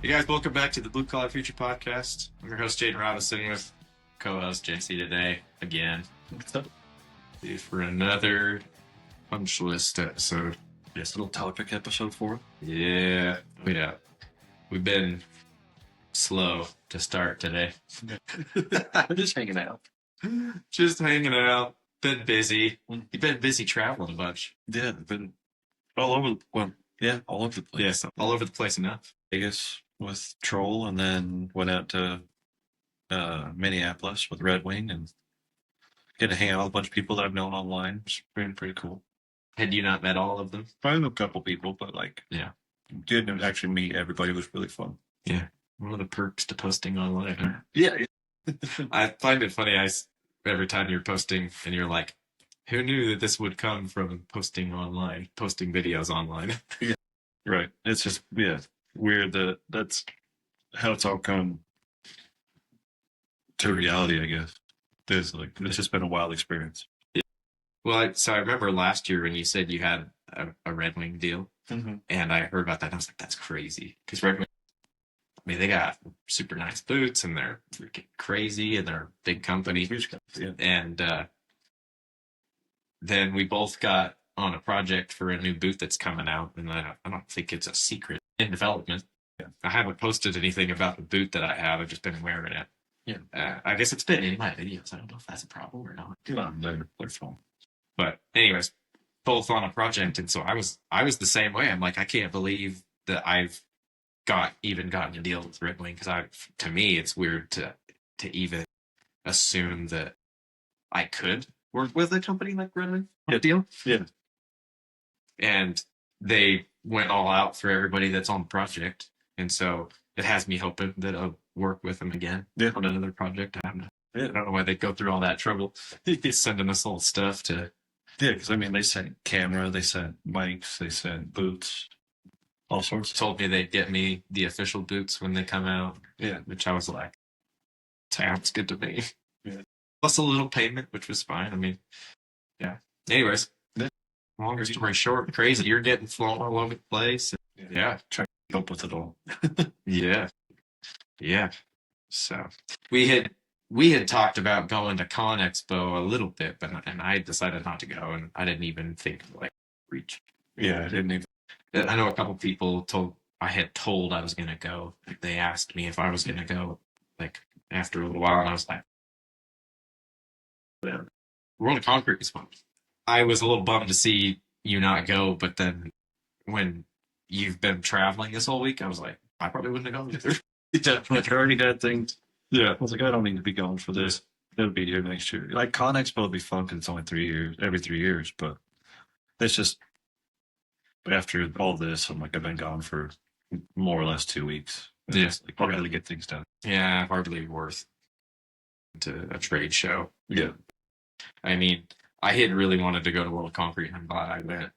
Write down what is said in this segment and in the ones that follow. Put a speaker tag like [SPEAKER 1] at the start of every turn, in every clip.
[SPEAKER 1] Hey guys, welcome back to the Blue Collar Future Podcast. I'm your host, Jaden Robinson, with co-host Jesse today, again.
[SPEAKER 2] What's up?
[SPEAKER 1] For another Punchlist episode.
[SPEAKER 2] Yes, little topic episode 4.
[SPEAKER 1] Yeah. We've been slow to start today.
[SPEAKER 2] We're just hanging out.
[SPEAKER 1] Just hanging out. Been busy. You've been busy traveling a bunch.
[SPEAKER 2] Yeah, been all over all over the place.
[SPEAKER 1] Yes, all over the place enough.
[SPEAKER 2] Vegas with Troll, and then went out to Minneapolis with Red Wing, and get to hang out with a bunch of people that I've known online. It's been pretty cool.
[SPEAKER 1] Had you not met all of them?
[SPEAKER 2] I know a couple people, but didn't actually meet everybody. It was really fun.
[SPEAKER 1] Yeah. One of the perks to posting online, huh?
[SPEAKER 2] Yeah.
[SPEAKER 1] I find it funny. Every time you're posting and you're like, who knew that this would come from posting online, posting videos online?
[SPEAKER 2] Yeah. Right. It's just, weird that that's how it's all come to reality, I guess. It's just been a wild experience.
[SPEAKER 1] Yeah. Well, so I remember last year when you said you had a Red Wing deal, and I heard about that, and I was like, that's crazy. Because Red Wing, I mean, they got super nice boots, and they're freaking crazy, and they're a big company.
[SPEAKER 2] Yeah.
[SPEAKER 1] And then we both got on a project for a new boot that's coming out, and I don't think it's a secret in development.
[SPEAKER 2] Yeah.
[SPEAKER 1] I haven't posted anything about the boot that I have. I've just been wearing it.
[SPEAKER 2] Yeah.
[SPEAKER 1] I guess it's been in my videos. I don't know if that's a problem or not.
[SPEAKER 2] They're fun.
[SPEAKER 1] But anyways, both on a project, and so I was the same way. I'm like, I can't believe that I've gotten a deal with Red Wing, because to me it's weird to even assume that I could work with a company like Red Wing on a deal.
[SPEAKER 2] Yeah.
[SPEAKER 1] And they went all out for everybody that's on the project, and so it has me hoping that I'll work with them again on another project. I don't know why they go through all that trouble sending us all stuff to.
[SPEAKER 2] Yeah, because I mean, they sent camera, they sent mics, they sent boots, all sorts.
[SPEAKER 1] Told me they'd get me the official boots when they come out.
[SPEAKER 2] Yeah,
[SPEAKER 1] which I was like, sounds good to me.
[SPEAKER 2] Yeah.
[SPEAKER 1] Plus a little payment, which was fine. I mean, yeah. Anyways, longer story short, crazy. You're getting flown all over the place. Yeah.
[SPEAKER 2] Trying to keep up with it all.
[SPEAKER 1] Yeah. So we had talked about going to Con Expo a little bit, and I decided not to go, and I didn't even think like reach.
[SPEAKER 2] Yeah, I didn't even.
[SPEAKER 1] I know a couple people I had told I was gonna go. They asked me if I was gonna go, like after a little while, and I was like, World of Concrete is fun. I was a little bummed to see you not go, but then when you've been traveling this whole week, I was like, I probably wouldn't have gone either.
[SPEAKER 2] Like, I already had things.
[SPEAKER 1] Yeah.
[SPEAKER 2] I was like, I don't need to be going for this. It'll be here next year. Like, Con Expo will be fun because it's only every 3 years, but it's just, after all this, I'm like, I've been gone for more or less 2 weeks.
[SPEAKER 1] Yeah.
[SPEAKER 2] Like, I'll really get things done.
[SPEAKER 1] Yeah, hardly worth to a trade show.
[SPEAKER 2] Yeah.
[SPEAKER 1] I mean, I had really wanted to go to World of Concrete, and I'm glad I went.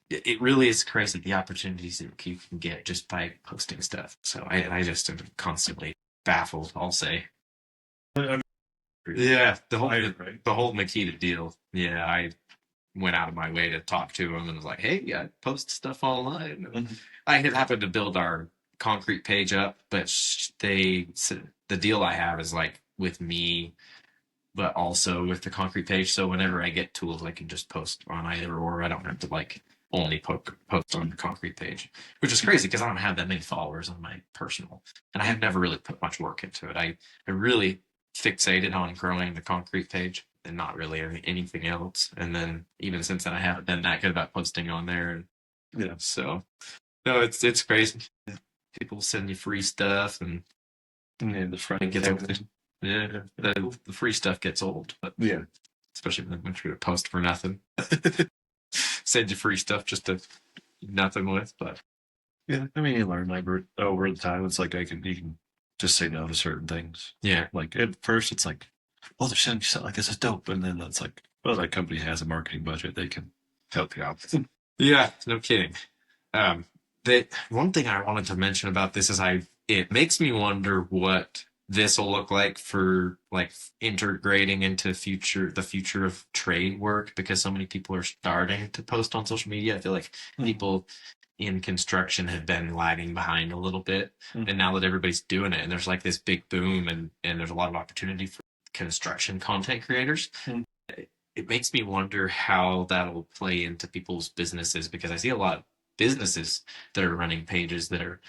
[SPEAKER 1] It really is crazy, the opportunities that you can get just by posting stuff. So I just am constantly baffled, I'll say. Yeah, the whole Makita deal. Yeah, I went out of my way to talk to him and was like, hey, I post stuff online. I had happened to build our concrete page up, but the deal I have is like with me, but also with the concrete page. So whenever I get tools, I can just post on either or. I don't have to like only post on the concrete page, which is crazy because I don't have that many followers on my personal, and I have never really put much work into it. I really fixated on growing the concrete page and not really anything else. And then even since then, I haven't been that good about posting on there.
[SPEAKER 2] Yeah.
[SPEAKER 1] So no, it's crazy. People send you free stuff, and
[SPEAKER 2] the front
[SPEAKER 1] gets old. Yeah, the free stuff gets old, but
[SPEAKER 2] yeah,
[SPEAKER 1] especially when you're going to post for nothing. Send you free stuff just to nothing with, but
[SPEAKER 2] yeah, I mean, you learn like over the time. It's like you can just say no to certain things.
[SPEAKER 1] Yeah,
[SPEAKER 2] like at first it's like, oh, they're sending you something like this is dope, and then it's like, well, that company has a marketing budget; they can help you out.
[SPEAKER 1] Yeah, no kidding. One thing I wanted to mention about this is it makes me wonder what this will look like for like integrating into the future of trade work, because so many people are starting to post on social media. I feel like people in construction have been lagging behind a little bit. And now that everybody's doing it and there's like this big boom and there's a lot of opportunity for construction content creators, it makes me wonder how that'll play into people's businesses, because I see a lot of businesses that are running pages that are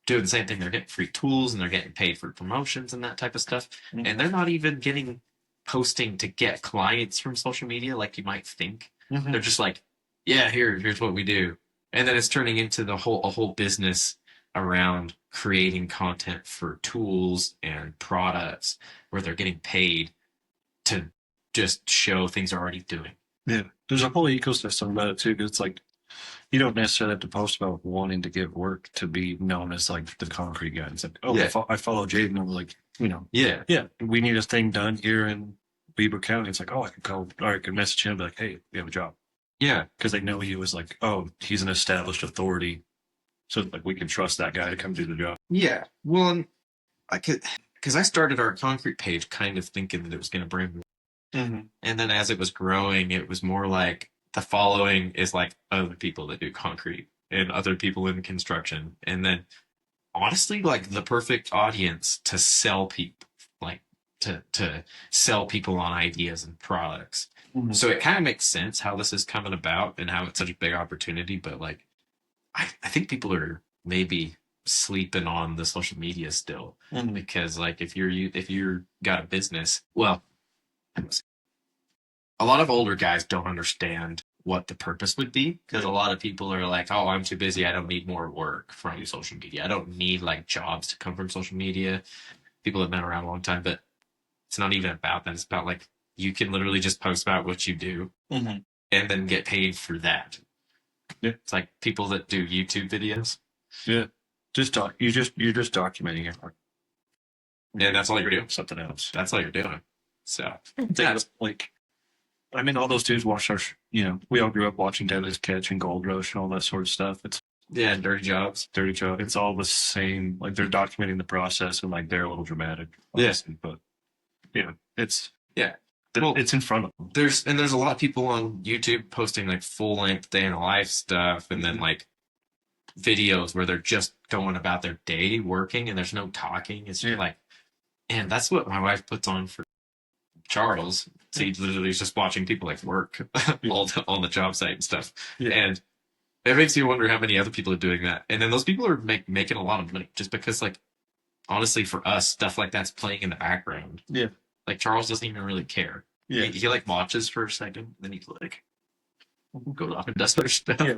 [SPEAKER 1] doing the same thing. They're getting free tools and they're getting paid for promotions and that type of stuff. And they're not even getting posting to get clients from social media like you might think. They're just like, yeah, here's what we do. And then it's turning into a whole business around creating content for tools and products where they're getting paid to just show things they're already doing.
[SPEAKER 2] Yeah, there's a whole ecosystem about it too. Because it's like you don't necessarily have to post about wanting to get work to be known as like the concrete guy. It's like, oh,
[SPEAKER 1] Yeah.
[SPEAKER 2] I follow Jaden. And I'm like,
[SPEAKER 1] Yeah.
[SPEAKER 2] we need a thing done here in Weber County. It's like, oh, I can call, or I can message him, be like, hey, we have a job.
[SPEAKER 1] Yeah.
[SPEAKER 2] Because they know you as like, oh, he's an established authority. So like we can trust that guy to come do the job.
[SPEAKER 1] Yeah. Well, because I started our concrete page kind of thinking that it was going to bring, and then as it was growing, it was more like the following is like other people that do concrete and other people in construction, and then honestly, like the perfect audience to sell people, like to sell people on ideas and products. So it kind of makes sense how this is coming about and how it's such a big opportunity. But like, I think people are maybe sleeping on the social media still, because like if you're got a business, well, a lot of older guys don't understand what the purpose would be, because a lot of people are like, oh, I'm too busy, I don't need more work from social media, I don't need like jobs to come from social media. People have been around a long time, but it's not even about that. It's about like you can literally just post about what you do and then get paid for that.
[SPEAKER 2] Yeah.
[SPEAKER 1] It's like people that do YouTube videos.
[SPEAKER 2] Yeah. You're just documenting it.
[SPEAKER 1] And that's all you're doing.
[SPEAKER 2] Something else.
[SPEAKER 1] That's all you're doing. So
[SPEAKER 2] yeah, like, I mean, all those dudes watch our, we all grew up watching Deadliest Catch and Gold Rush and all that sort of stuff. It's
[SPEAKER 1] Dirty Jobs.
[SPEAKER 2] Dirty Job. It's all the same. Like they're documenting the process and like they're a little dramatic. Obviously, but it's it's in front of them.
[SPEAKER 1] There's a lot of people on YouTube posting like full length day in the life stuff, and then like videos where they're just going about their day working and there's no talking. It's just like, and that's what my wife puts on for Charles. So he literally is just watching people like work on the job site and stuff. And it makes you wonder how many other people are doing that. And then those people are making a lot of money just because, like, honestly, for us, stuff like that's playing in the background.
[SPEAKER 2] Yeah.
[SPEAKER 1] Like Charles doesn't even really care. Yeah. He like watches for a second, then he's like goes off and does their stuff. Yeah,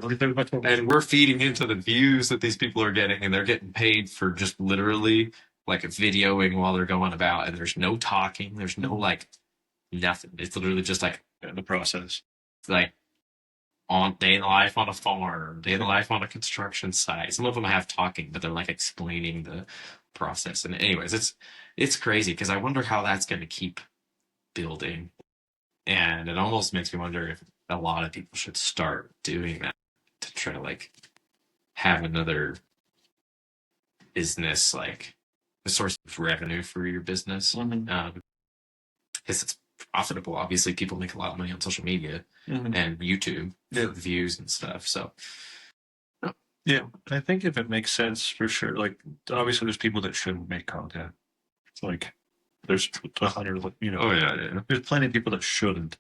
[SPEAKER 1] and we're feeding into the views that these people are getting, and they're getting paid for just literally like videoing while they're going about, and there's no talking, there's no like nothing. It's literally just like
[SPEAKER 2] the process.
[SPEAKER 1] Like on day in the life on a farm, day in the life on a construction site. Some of them have talking, but they're like explaining the process. And anyways, it's crazy because I wonder how that's going to keep building. And it almost makes me wonder if a lot of people should start doing that to try to like have another business, like a source of revenue for your business. Because it's profitable. Obviously, people make a lot of money on social media and YouTube for views and stuff. So,
[SPEAKER 2] yeah, I think if it makes sense, for sure. Like, obviously, there's people that shouldn't make content. It's like there's 100, there's plenty of people that shouldn't.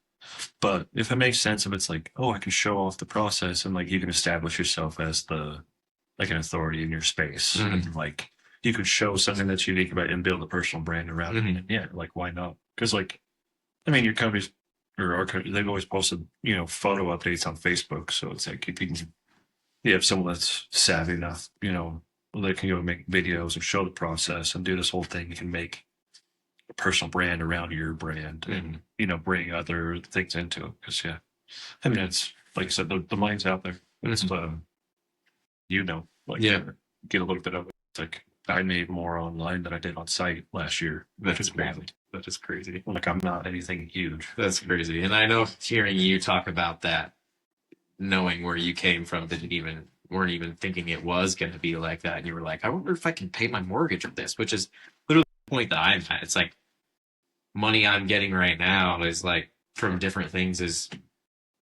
[SPEAKER 2] But if it makes sense, if it's like, oh, I can show off the process and like you can establish yourself as an authority in your space, and like you could show something that's unique about it and build a personal brand around it. And yeah, like why not? Because like, I mean, your company's or our company, they've always posted, photo updates on Facebook. So it's like if you have someone that's savvy enough, they can go make videos and show the process and do this whole thing. You can make a personal brand around your brand and, bring other things into it. Because, I mean, it's like I said, the mind's out there. But it's, get a little bit of it. It's like I made more online than I did on site last year.
[SPEAKER 1] That is crazy. That is crazy.
[SPEAKER 2] Like I'm not anything huge.
[SPEAKER 1] That's crazy. And I know hearing you talk about that, knowing where you came from, weren't even thinking it was going to be like that. And you were like, I wonder if I can pay my mortgage with this, which is literally the point that I'm at. It's like money I'm getting right now is like from different things is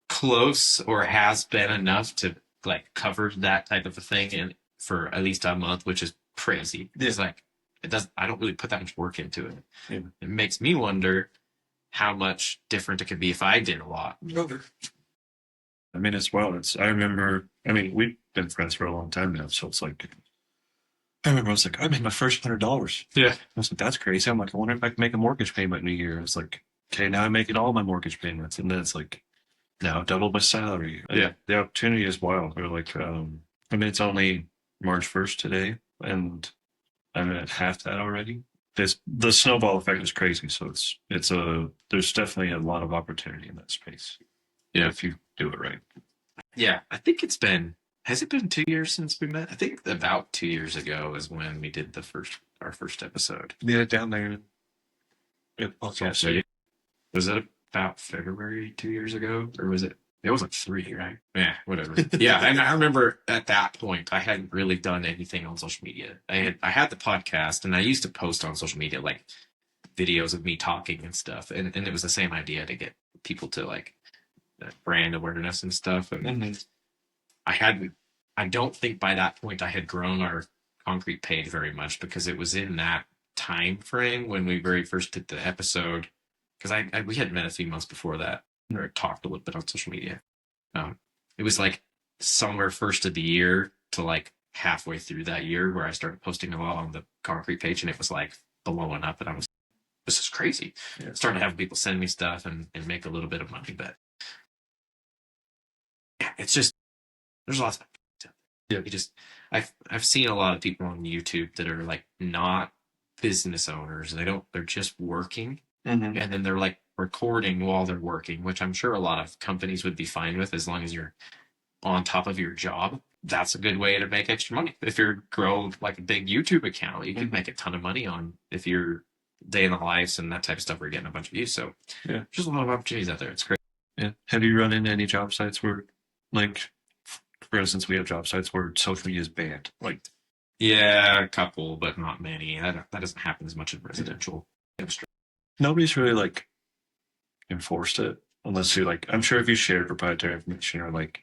[SPEAKER 1] close or has been enough to like covered that type of a thing and for at least a month, which is crazy. It's like it does. I don't really put that much work into it.
[SPEAKER 2] Yeah.
[SPEAKER 1] It makes me wonder how much different it could be if I did a lot.
[SPEAKER 2] I mean, as well. I remember. I mean, we've been friends for a long time now, so it's like. I remember I was like, I made my first $100.
[SPEAKER 1] Yeah.
[SPEAKER 2] I was like, that's crazy. I'm like, I wonder if I can make a mortgage payment in a year. It's like, okay, now I'm making all my mortgage payments, and then it's like, now I've doubled my salary.
[SPEAKER 1] Yeah.
[SPEAKER 2] The opportunity is wild. They're like, I mean, it's only March 1st today, and I'm at half that already. The snowball effect is crazy. So there's definitely a lot of opportunity in that space.
[SPEAKER 1] Yeah.
[SPEAKER 2] If you do it right.
[SPEAKER 1] Yeah. I think has it been 2 years since we met? I think about 2 years ago is when we did our first episode.
[SPEAKER 2] Yeah, down there.
[SPEAKER 1] Was it about February 2 years ago? Or was it? It was like 3, right? Yeah, whatever. Yeah, and I remember at that point I hadn't really done anything on social media. I had the podcast and I used to post on social media like videos of me talking and stuff. And it was the same idea to get people to like brand awareness and stuff. And I don't think by that point I had grown our concrete page very much because it was in that time frame when we very first did the episode. Because we had met a few months before that or talked a little bit on social media. It was like somewhere first of the year to like halfway through that year where I started posting a lot on the concrete page and it was like blowing up and this is crazy. Yeah. Starting to have people send me stuff and make a little bit of money, but yeah, it's just there's lots of I've seen a lot of people on YouTube that are like not business owners. They're just working. And then they're like recording while they're working, which I'm sure a lot of companies would be fine with as long as you're on top of your job. That's a good way to make extra money. If you're grow like a big YouTube account, you can make a ton of money on if you're day in the lives and that type of stuff where you're getting a bunch of views. So yeah, there's a lot of opportunities out there. It's great.
[SPEAKER 2] Yeah. Have you run into any job sites where like for instance we have job sites where social media is banned? Like
[SPEAKER 1] yeah, a couple, but not many. That doesn't happen as much in residential industry.
[SPEAKER 2] Nobody's really like enforced it unless you're like, I'm sure if you shared proprietary information or like,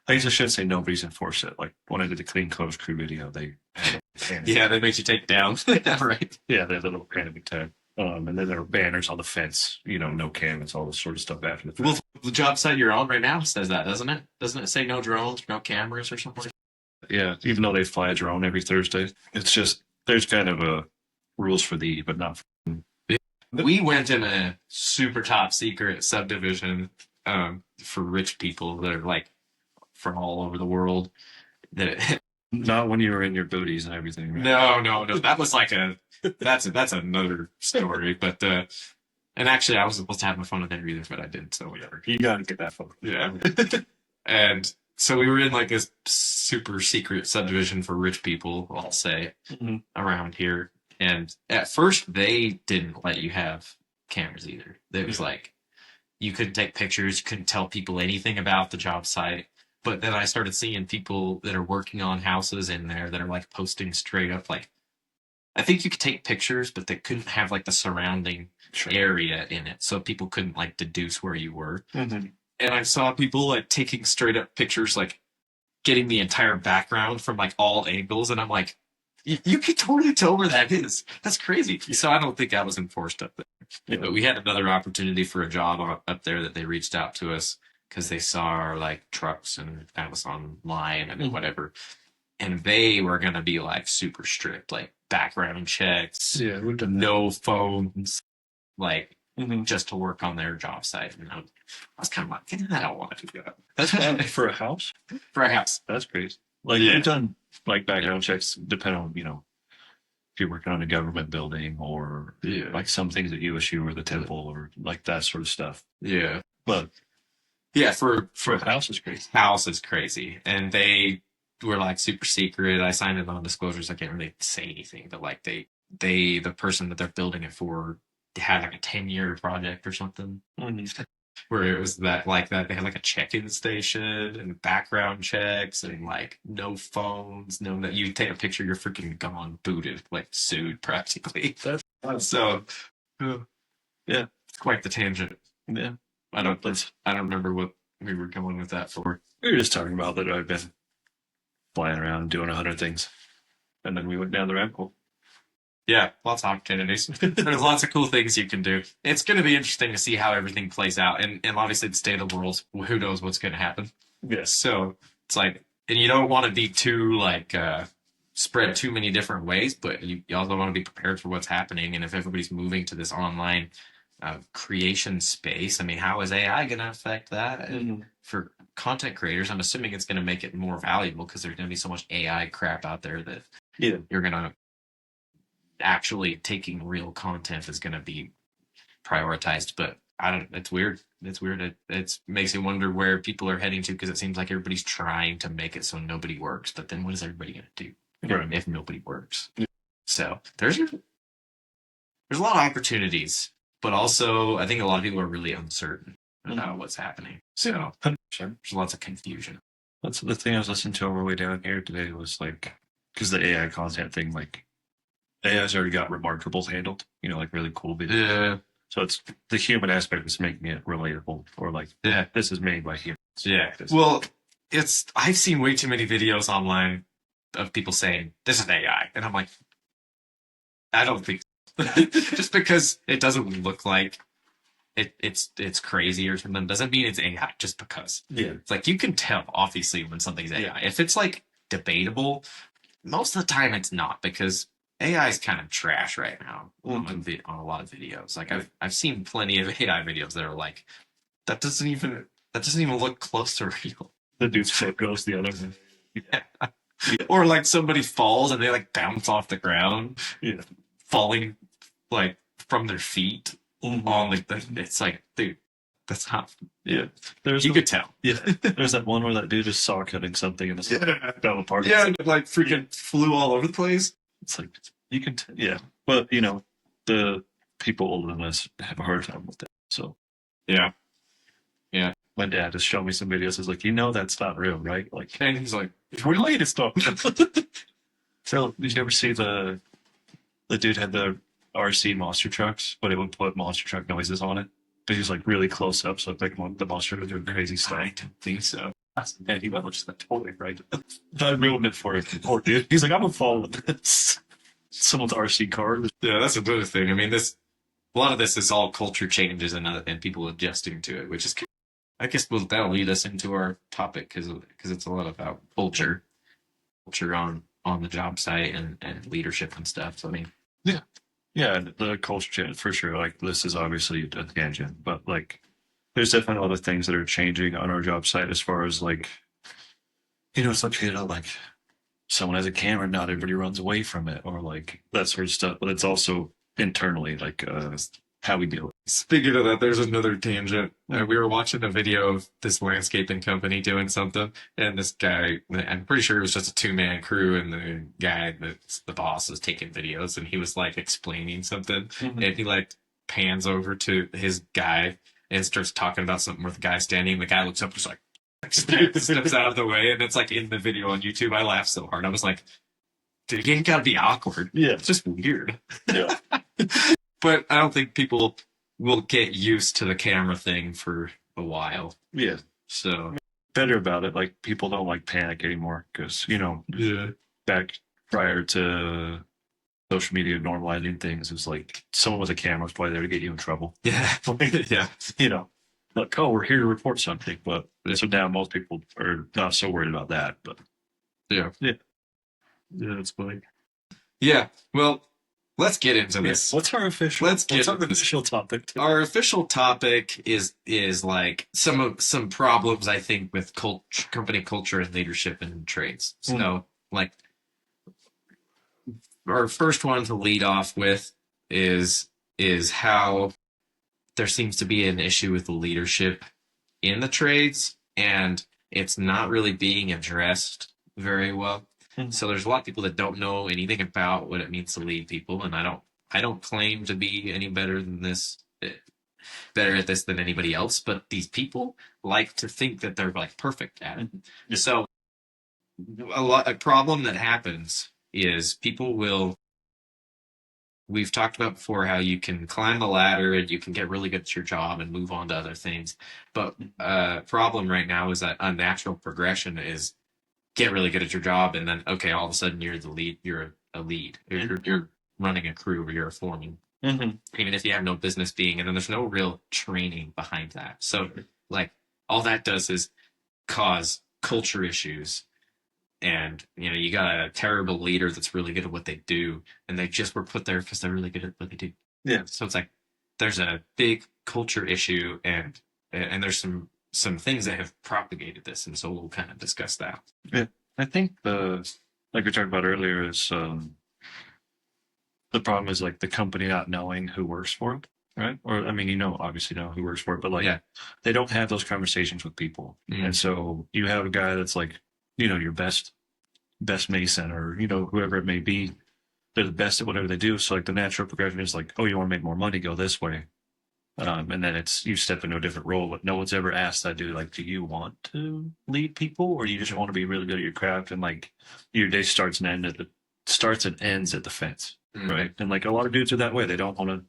[SPEAKER 2] I guess I should say nobody's enforced it. Like when I did the clean clothes crew video, they
[SPEAKER 1] yeah, they made you take it down. Right.
[SPEAKER 2] Yeah, they had a little pandemic tag. And then there were banners on the fence, no cameras, all this sort of stuff after the
[SPEAKER 1] fact. Well, the job site you're on right now says that, doesn't it? Doesn't it say no drones, no cameras or something?
[SPEAKER 2] Yeah, even though they fly a drone every Thursday. It's just, there's kind of a rules for the, but not for
[SPEAKER 1] we went in a super top secret subdivision for rich people that are like from all over the world.
[SPEAKER 2] Not when you were in your booties and everything. Right?
[SPEAKER 1] No. That was like that's another story. But and actually, I wasn't supposed to have my phone in there either, but I didn't. So whatever.
[SPEAKER 2] You gotta get that phone.
[SPEAKER 1] Yeah. And so we were in like this super secret subdivision for rich people, I'll say, around here. And at first, they didn't let you have cameras either. It was like, you couldn't take pictures, you couldn't tell people anything about the job site. But then I started seeing people that are working on houses in there that are like posting straight up, like, I think you could take pictures, but they couldn't have like the surrounding area in it. So people couldn't like deduce where you were. And I saw people like taking straight up pictures, like getting the entire background from like all angles. And I'm like, you can totally tell where that is. That's crazy. So I don't think that was enforced up there. Yeah. But we had another opportunity for a job up there that they reached out to us because they saw our like trucks and that was online and whatever. And they were going to be like super strict, like background checks, no phones, like just to work on their job site. And I was kind of like, I don't want to do that.
[SPEAKER 2] That's for a house?
[SPEAKER 1] For a house.
[SPEAKER 2] That's crazy. Like we've done like background checks depending on, if you're working on a government building or like some things at USU or the temple or like that sort of stuff.
[SPEAKER 1] Yeah.
[SPEAKER 2] But
[SPEAKER 1] yeah, for
[SPEAKER 2] a house is crazy.
[SPEAKER 1] House is crazy. And they were like super secret. I signed it on disclosures. I can't really say anything, but like the person that they're building it for had like a 10-year project or something. Where it was that they had like a check-in station and background checks and like no phones, you take a picture, you're freaking gone, booted, like sued practically. So yeah, it's quite the tangent.
[SPEAKER 2] Yeah,
[SPEAKER 1] I don't remember we were going with that for?
[SPEAKER 2] We were just talking about that I've been flying around doing 100 things, and then we went down the rabbit hole.
[SPEAKER 1] Yeah, lots of opportunities. There's lots of cool things you can do. It's going to be interesting to see how everything plays out. And obviously, the state of the world, who knows what's going to happen.
[SPEAKER 2] Yes.
[SPEAKER 1] So it's like, and you don't want to be too, like, spread too many different ways, but you also want to be prepared for what's happening. And if everybody's moving to this online creation space, I mean, how is AI going to affect that? And for content creators, I'm assuming it's going to make it more valuable because there's going to be so much AI crap out there that you're going to actually taking real content is going to be prioritized. But I don't, it's weird. It's weird. It makes you wonder where people are heading to, because it seems like everybody's trying to make it so nobody works. But then what is everybody going to do if nobody works? So there's a lot of opportunities, but also I think a lot of people are really uncertain about what's happening. So there's lots of confusion.
[SPEAKER 2] That's the thing I was listening to on our way down here today was like, because the AI content thing, like AI's already got Remarkables handled, you know, like really cool videos.
[SPEAKER 1] Yeah.
[SPEAKER 2] So it's the human aspect is making it relatable, or like, this is made by humans.
[SPEAKER 1] Yeah. Well, I've seen way too many videos online of people saying this is AI, and I'm like, I don't think so. Just because it doesn't look like it's crazy or something doesn't mean it's AI. Just because it's like you can tell obviously when something's AI. If it's like debatable, most of the time it's not, because AI is kind of trash right now on a lot of videos. Like I've seen plenty of AI videos that are like, that doesn't even look close to real.
[SPEAKER 2] The dude's foot goes the other way.
[SPEAKER 1] Or like somebody falls and they like bounce off the ground, falling like from their feet on like it's like, dude, that's not.
[SPEAKER 2] Yeah,
[SPEAKER 1] you could tell.
[SPEAKER 2] Yeah, there's that one where that dude is saw cutting something and it's fell apart.
[SPEAKER 1] Yeah, like freaking flew all over the place.
[SPEAKER 2] It's like you can, but you know, the people older than us have a hard time with that. So
[SPEAKER 1] yeah.
[SPEAKER 2] My dad just showed me some videos. He's like, you know, that's not real, right? Like,
[SPEAKER 1] and he's like,
[SPEAKER 2] it's related stuff. So did you ever see the dude had the RC monster trucks, but it would put monster truck noises on it? But he was like really close up, so it's like the monster was doing crazy stuff.
[SPEAKER 1] I don't think so.
[SPEAKER 2] And he went, just totally right. I ruined it for him. Poor dude. He's like, I'm gonna follow this. Someone's RC car.
[SPEAKER 1] Yeah, that's another thing. I mean, a lot of this is all culture changes and people adjusting to it, which is, I guess, that'll lead us into our topic, because it's a lot about culture on the job site and leadership and stuff. So I mean,
[SPEAKER 2] yeah, the culture change for sure. Like, this is obviously a tangent, but like, there's definitely other things that are changing on our job site as far as like, you know, it's like, you know, like someone has a camera, not everybody runs away from it, or like that sort of stuff. But it's also internally like how we deal with it.
[SPEAKER 1] Speaking of that, there's another tangent. We were watching a video of this landscaping company doing something, and this guy, I'm pretty sure it was just a two-man crew, and the guy that's the boss was taking videos, and he was like explaining something, and he like pans over to his guy and starts talking about something with the guy standing. The guy looks up, just like steps out of the way, and it's like in the video on YouTube. I laughed so hard. I was like, dude, you gotta be awkward.
[SPEAKER 2] Yeah,
[SPEAKER 1] it's just weird.
[SPEAKER 2] Yeah.
[SPEAKER 1] But I don't think people will get used to the camera thing for a while.
[SPEAKER 2] Yeah.
[SPEAKER 1] So
[SPEAKER 2] better about it. Like, people don't like panic anymore because, you know, back prior to social media normalizing things, it was like someone with a camera was probably there to get you in trouble.
[SPEAKER 1] Yeah. Yeah.
[SPEAKER 2] You know, like, oh, we're here to report something. But so now most people are not so worried about that. But
[SPEAKER 1] yeah,
[SPEAKER 2] it's funny.
[SPEAKER 1] Yeah. Well, let's get into this.
[SPEAKER 2] What's our official? Official topic?
[SPEAKER 1] Our official topic is like some problems, I think, with company culture and leadership in trades. So, like, our first one to lead off with is how there seems to be an issue with leadership in the trades, and it's not really being addressed very well. So there's a lot of people that don't know anything about what it means to lead people, and I don't claim to be any better at this than anybody else, but these people like to think that they're like perfect at it. So a problem that happens is people will we've talked about before how you can climb the ladder and you can get really good at your job and move on to other things. But problem right now is that unnatural progression is get really good at your job and then okay, all of a sudden you're the lead, you're a lead, you're running a crew or you're a foreman. Even if you have no business being, and then there's no real training behind that. So like all that does is cause culture issues and you got a terrible leader that's really good at what they do and they just were put there because they're really good at what they do.
[SPEAKER 2] Yeah.
[SPEAKER 1] So it's like there's a big culture issue and there's some things that have propagated this, and so we'll kind of discuss that.
[SPEAKER 2] Yeah, I think like we talked about earlier is the problem is like the company not knowing who works for it, right? Or I mean, obviously know who works for it, but like they don't have those conversations with people, and so you have a guy that's like, your best mason or whoever it may be, they're the best at whatever they do. So like the natural progression is like, oh, you want to make more money, go this way. And then it's you step into a different role, but no one's ever asked that dude, like, do you want to lead people or do you just want to be really good at your craft and like your day starts and ends at the fence, right? And like a lot of dudes are that way. They don't want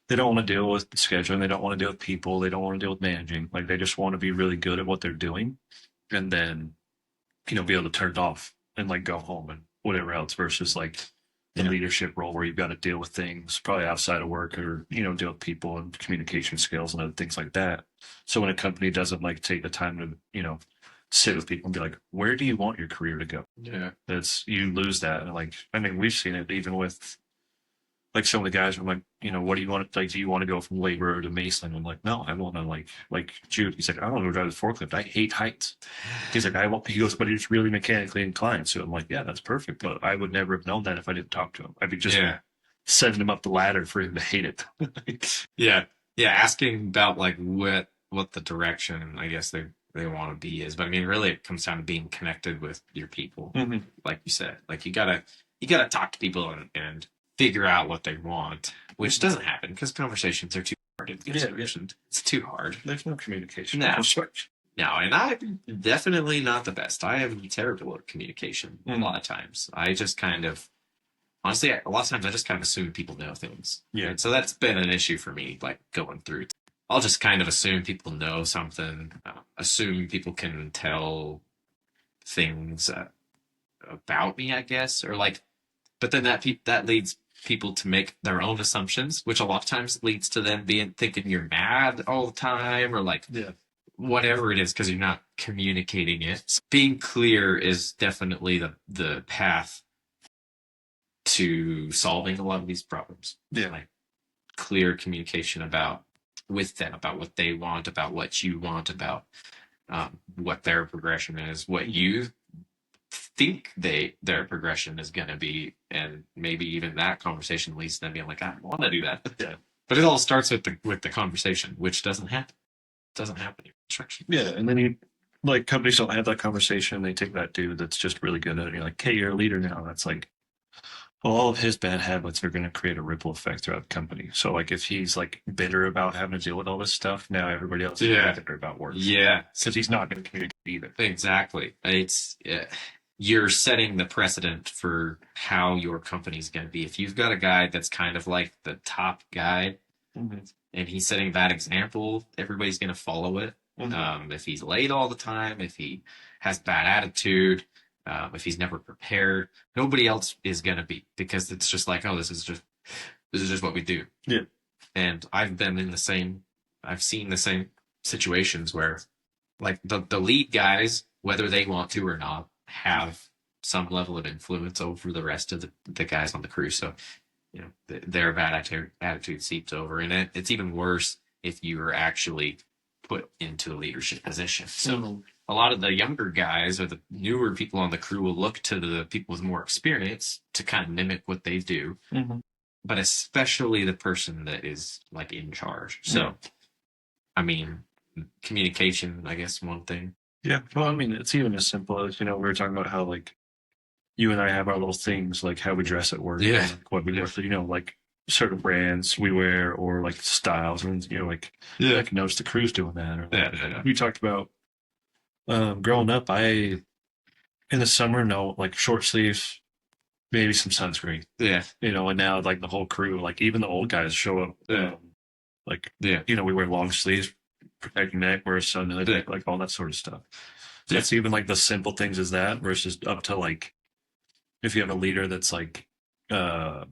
[SPEAKER 2] to deal with scheduling. They don't want to deal with people. They don't want to deal with managing. Like they just want to be really good at what they're doing, and then be able to turn it off and like go home and whatever else. Versus like the leadership role where you've got to deal with things probably outside of work or deal with people and communication skills and other things like that. So when a company doesn't like take the time to sit with people and be like, where do you want your career to go? You lose that. And like I mean we've seen it even with like some of the guys are like, what do you want to like? Do you want to go from laborer to mason? I'm like, no, I want to like Jude. He's like, I don't want to drive the forklift. I hate heights. He's like, he goes, but he's really mechanically inclined. So I'm like, yeah, that's perfect. But I would never have known that if I didn't talk to him. I'd be just setting him up the ladder for him to hate it.
[SPEAKER 1] Yeah. Asking about like what the direction I guess they want to be is, but I mean, really, it comes down to being connected with your people, like you said. Like you gotta talk to people and figure out what they want, which doesn't happen because conversations are too hard to get solutioned. It's too hard.
[SPEAKER 2] There's no communication.
[SPEAKER 1] No, and I'm definitely not the best. I am terrible at communication a lot of times. I just kind of, honestly, a lot of times I just kind of assume people know things. Yeah. And so that's been an issue for me, like going through. I'll just kind of assume people know something, assume people can tell things about me, I guess, or like, but then that leads people to make their own assumptions, which a lot of times leads to them thinking you're mad all the time or like whatever it is because you're not communicating it. So being clear is definitely the path to solving a lot of these problems. Yeah, like clear communication with them about what they want, about what you want, about what their progression is, what you think their progression is going to be, and maybe even that conversation leads to them being like, I want to do that. But it all starts with the conversation, which doesn't happen. It doesn't happen in construction.
[SPEAKER 2] Yeah, and then like companies don't have that conversation. They take that dude that's just really good at it. You're like, hey, you're a leader now. That's like, well, all of his bad habits are going to create a ripple effect throughout the company. So like if he's like bitter about having to deal with all this stuff, now everybody else is bitter about work. Yeah, because he's not going to communicate either.
[SPEAKER 1] Exactly. You're setting the precedent for how your company's going to be. If you've got a guy that's kind of like the top guy and he's setting that example, everybody's going to follow it. If he's late all the time, if he has bad attitude, if he's never prepared, nobody else is going to be, because it's just like, oh, this is just what we do. Yeah. And I've seen the same situations where like the lead guys, whether they want to or not, have some level of influence over the rest of the guys on the crew. So, their bad attitude seeps over. And it's even worse if you are actually put into a leadership position. So a lot of the younger guys or the newer people on the crew will look to the people with more experience to kind of mimic what they do. But especially the person that is like in charge. So, I mean, communication, I guess, one thing.
[SPEAKER 2] Yeah, well, I mean, it's even as simple as, we were talking about how, like, you and I have our little things, like how we dress at work. Yeah. Like what we wear, like certain brands we wear or, like, styles. And, like, I can notice the crew's doing that. Or, like, we talked about growing up, in the summer, no, like, short sleeves, maybe some sunscreen.
[SPEAKER 1] Yeah.
[SPEAKER 2] You know, and now like the whole crew, like even the old guys show up. Like,
[SPEAKER 1] Yeah.
[SPEAKER 2] you know, we wear long sleeves, protect your neck, wear a sun hood,
[SPEAKER 1] Yeah.
[SPEAKER 2] like all that sort of stuff. So
[SPEAKER 1] Yeah.
[SPEAKER 2] it's even like the simple things as that versus up to like if you have a leader that's like uh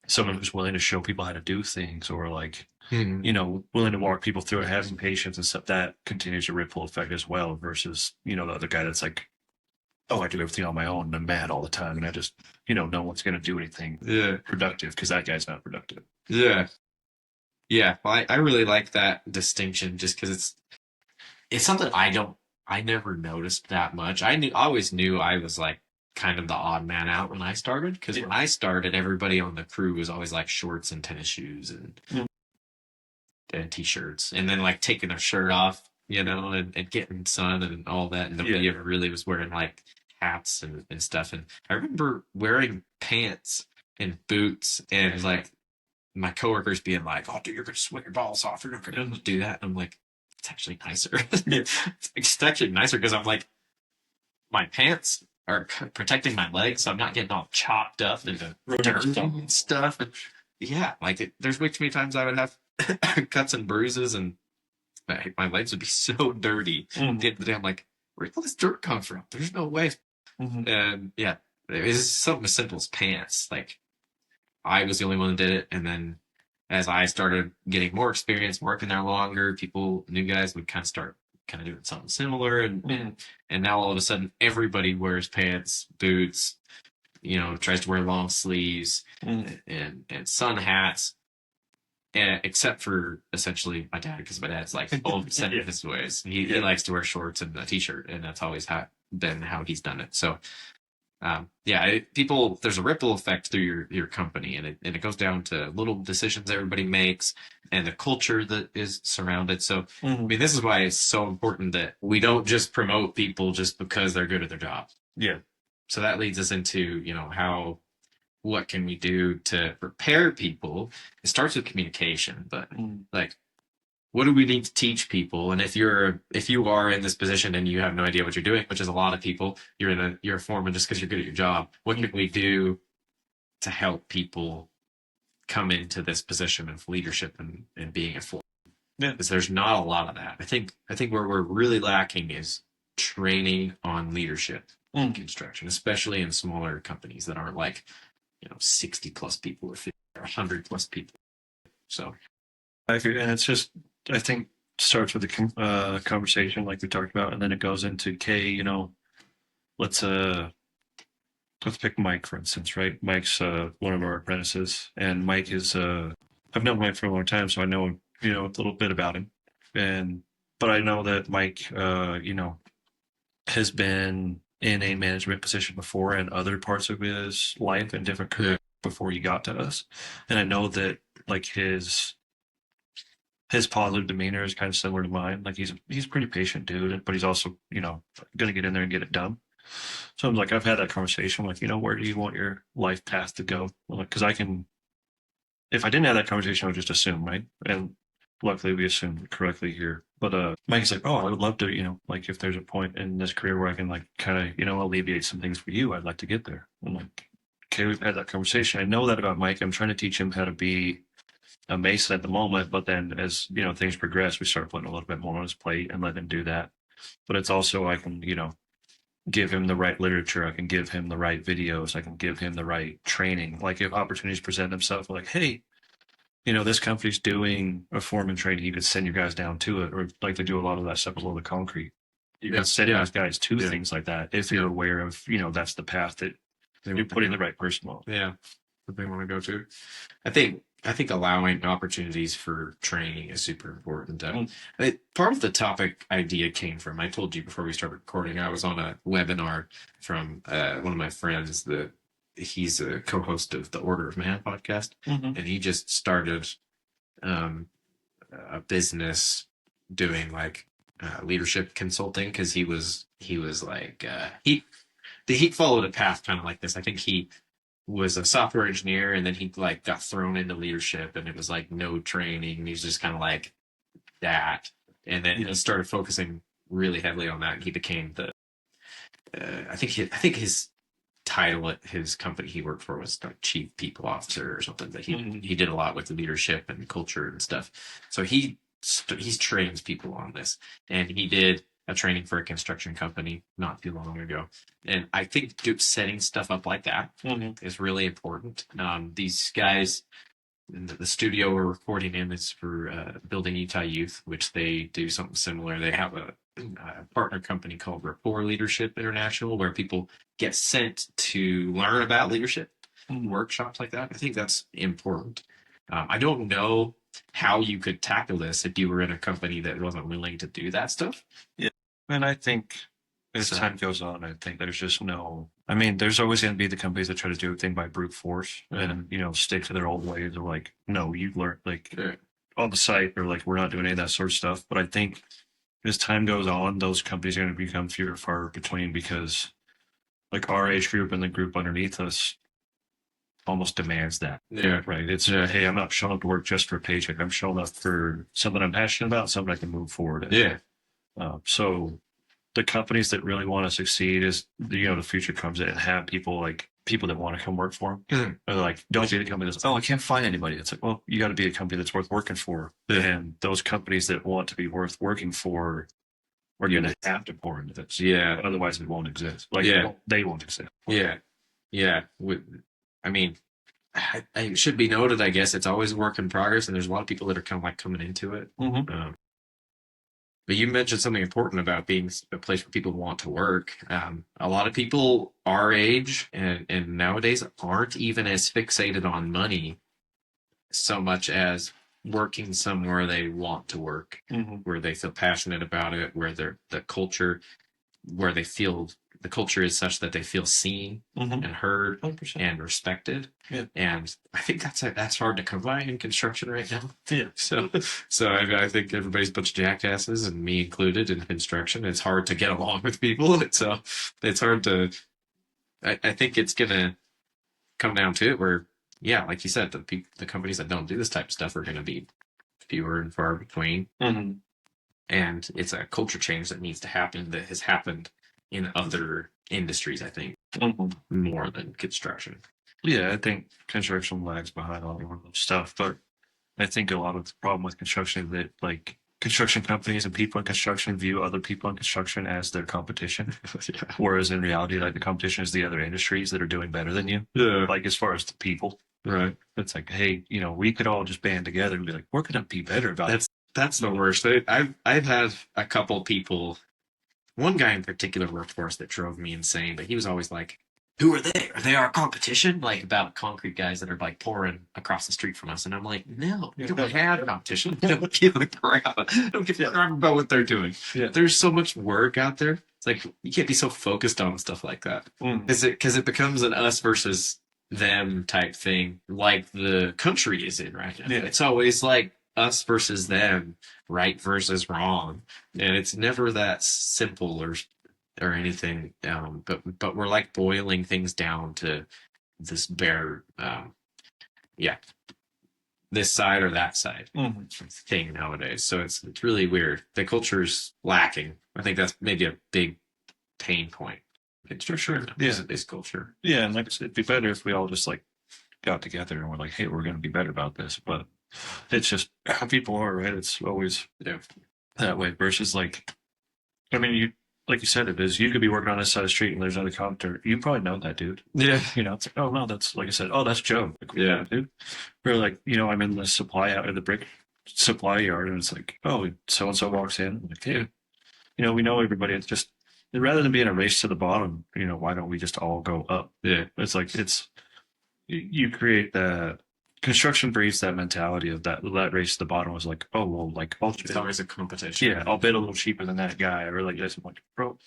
[SPEAKER 2] someone who's willing to show people how to do things or like
[SPEAKER 1] Mhm.
[SPEAKER 2] you know willing to walk people through it, having patience and stuff that continues a ripple effect as well versus you know the other guy that's like, oh, I do everything on my own and I'm mad all the time and I just you know no one's going to do anything
[SPEAKER 1] Yeah.
[SPEAKER 2] productive because that guy's not productive.
[SPEAKER 1] Yeah. Yeah. Well, I really like that distinction just because it's something I never noticed that much. I always knew I was like kind of the odd man out when I started because when I started, everybody on the crew was always like shorts and tennis shoes and t-shirts, and then like taking their shirt off, and getting sun and all that, and nobody ever really was wearing like hats and stuff. And I remember wearing pants and boots, and like my coworkers being like, "Oh, dude, you're gonna sweat your balls off. You're not gonna do that." And I'm like, "It's actually nicer. It's actually nicer because I'm like, my pants are protecting my legs, so I'm not getting all chopped up into dirt and stuff." And yeah, like there's way too many times I would have cuts and bruises, and my legs would be so dirty. At the end of the day, I'm like, where did all this dirt come from? There's no way. And yeah, it's something as simple as pants. Like I was the only one that did it, and then as I started getting more experience, working there longer, new guys would kind of start kind of doing something similar, and now all of a sudden everybody wears pants, boots, tries to wear long sleeves and sun hats, except for essentially my dad, because my dad's like old set of his ways. He likes to wear shorts and a t-shirt, and that's always been how he's done it. So there's a ripple effect through your company, and it goes down to little decisions everybody makes and the culture that is surrounded. So I mean, this is why it's so important that we don't just promote people just because they're good at their job.
[SPEAKER 2] Yeah.
[SPEAKER 1] So that leads us into what can we do to prepare people. It starts with communication, but like, what do we need to teach people? And if you are in this position and you have no idea what you're doing, which is a lot of people, you're a foreman just because you're good at your job. What can we do to help people come into this position of leadership and being a foreman? Because there's not a lot of that. I think where we're really lacking is training on leadership in construction, especially in smaller companies that aren't like 60 plus people or 50 or 100 plus people. So
[SPEAKER 2] I agree, and it's just I think starts with the conversation like we talked about, and then it goes into let's let's pick Mike for instance, right? Mike's one of our apprentices, and Mike is I've known Mike for a long time, so I know a little bit about him, but I know that Mike has been in a management position before in other parts of his life and different careers before he got to us, and I know that like his positive demeanor is kind of similar to mine. Like he's a pretty patient dude, but he's also gonna get in there and get it done. So I'm like, I've had that conversation. Like, where do you want your life path to go? Because I can, if I didn't have that conversation, I would just assume, right? And luckily, we assumed correctly here. But Mike's like, oh, I would love to, like if there's a point in this career where I can like kind of, alleviate some things for you, I'd like to get there. I'm like, okay, we've had that conversation. I know that about Mike. I'm trying to teach him how to be a Mason at the moment, but then as things progress, we start putting a little bit more on his plate and let him do that. But it's also I can give him the right literature, I can give him the right videos, I can give him the right training. Like if opportunities present themselves, like hey, this company's doing a foreman training, you could send your guys down to it, or like they do a lot of that stuff below the concrete. You can send those guys to things like that if you're aware of that's the path that you're putting the right person on.
[SPEAKER 1] Yeah, that they want to go to. I think allowing opportunities for training is super important. Part of the topic idea came from, I told you before we started recording, I was on a webinar from one of my friends that he's a co-host of the Order of Man podcast, and he just started a business doing like leadership consulting because he was like he followed a path kind of like this. I think he was a software engineer, and then he like got thrown into leadership, and it was like no training, and he's just kind of like that, and then he started focusing really heavily on that, and he became the I think his title at his company he worked for was like chief people officer or something, but he did a lot with leadership and culture and stuff. So he trains people on this, and he did a training for a construction company not too long ago. And I think setting stuff up like that is really important. These guys, the studio we're recording in is for Building Utah Youth, which they do something similar. They have a partner company called Rapport Leadership International, where people get sent to learn about leadership, workshops like that. I think that's important. I don't know how you could tackle this if you were in a company that wasn't willing to do that stuff.
[SPEAKER 2] Yeah. And I think as time goes on, I think there's just no, I mean, there's always going to be the companies that try to do everything by brute force and, you know, stick to their old ways of like, no, you learn like on the site or like, we're not doing any of that sort of stuff. But I think as time goes on, those companies are going to become fewer and far between because like our age group and the group underneath us almost demands that.
[SPEAKER 1] Yeah.
[SPEAKER 2] Right. It's, hey, I'm not showing up to work just for a paycheck. I'm showing up for something I'm passionate about, something I can move forward in.
[SPEAKER 1] Yeah.
[SPEAKER 2] So the companies that really want to succeed is, you know, the future comes in and have people that want to come work for them. Or like, don't be the company that's, oh, I can't find anybody. It's like, well, you got to be a company that's worth working for. And those companies that want to be worth working for are going to have to pour into this.
[SPEAKER 1] Yeah.
[SPEAKER 2] Otherwise it won't exist. Like they won't exist.
[SPEAKER 1] Yeah. Yeah. I mean, I should be noted, I guess it's always a work in progress, and there's a lot of people that are kind of like coming into it. But you mentioned something important about being a place where people want to work. A lot of people our age and nowadays aren't even as fixated on money so much as working somewhere they want to work, where they feel passionate about it, where the culture, where they feel the culture is such that they feel seen and heard
[SPEAKER 2] 100%.
[SPEAKER 1] and respected.
[SPEAKER 2] Yeah.
[SPEAKER 1] And I think that's hard to come by in construction right now.
[SPEAKER 2] Yeah.
[SPEAKER 1] So I think everybody's a bunch of jackasses, and me included, in construction. It's hard to get along with people. So it's hard to. I think it's gonna come down to it where, yeah, like you said, the companies that don't do this type of stuff are gonna be fewer and far between. And it's a culture change that needs to happen, that has happened in other industries, I think, more than construction.
[SPEAKER 2] Yeah, I think construction lags behind all of this stuff, but I think a lot of the problem with construction is that like construction companies and people in construction view other people in construction as their competition. Whereas in reality, like the competition is the other industries that are doing better than you.
[SPEAKER 1] Yeah.
[SPEAKER 2] Like as far as the people.
[SPEAKER 1] Right.
[SPEAKER 2] It's like, hey, you know, we could all just band together and be like, we're gonna be better about it.
[SPEAKER 1] That's the worst. I've had a couple people, one guy in particular worked for us that drove me insane, but he was always like, who are they? Are they our competition? Like about concrete guys that are like pouring across the street from us. And I'm like, no, you don't have competition. I don't give a crap. I don't give a crap about what they're doing. Yeah. There's so much work out there. It's like, you can't be so focused on stuff like that. Because it becomes an us versus them type thing, like the country is in right now. Yeah. It's always like us versus them, right versus wrong. And it's never that simple or anything, but we're like boiling things down to this bare this side or that side thing nowadays. So it's really weird. The culture's lacking. I think that's maybe a big pain point. It's for sure. Is culture.
[SPEAKER 2] Yeah, and like I said, it'd be better if we all just like got together and we're like, hey, we're going to be better about this. But it's just how people are, right? It's always that way versus like, I mean, you like you said, it is. You could be working on this side of the street and there's another contractor. You probably know that dude.
[SPEAKER 1] Yeah.
[SPEAKER 2] You know, it's like, oh no, that's like I said, oh, that's Joe. Like, yeah, dude. Or like, you know, I'm in the supply out of the brick supply yard and it's like, oh, so and so walks in. I'm like, hey, you know, we know everybody. It's just rather than being a race to the bottom, you know, why don't we just all go up? Yeah. It's like you create that. Construction breeds that mentality of that race to the bottom was like, oh, well, like,
[SPEAKER 1] it's always a competition.
[SPEAKER 2] Yeah, I'll bid a little cheaper than that guy. Or like this. I'm like, bro,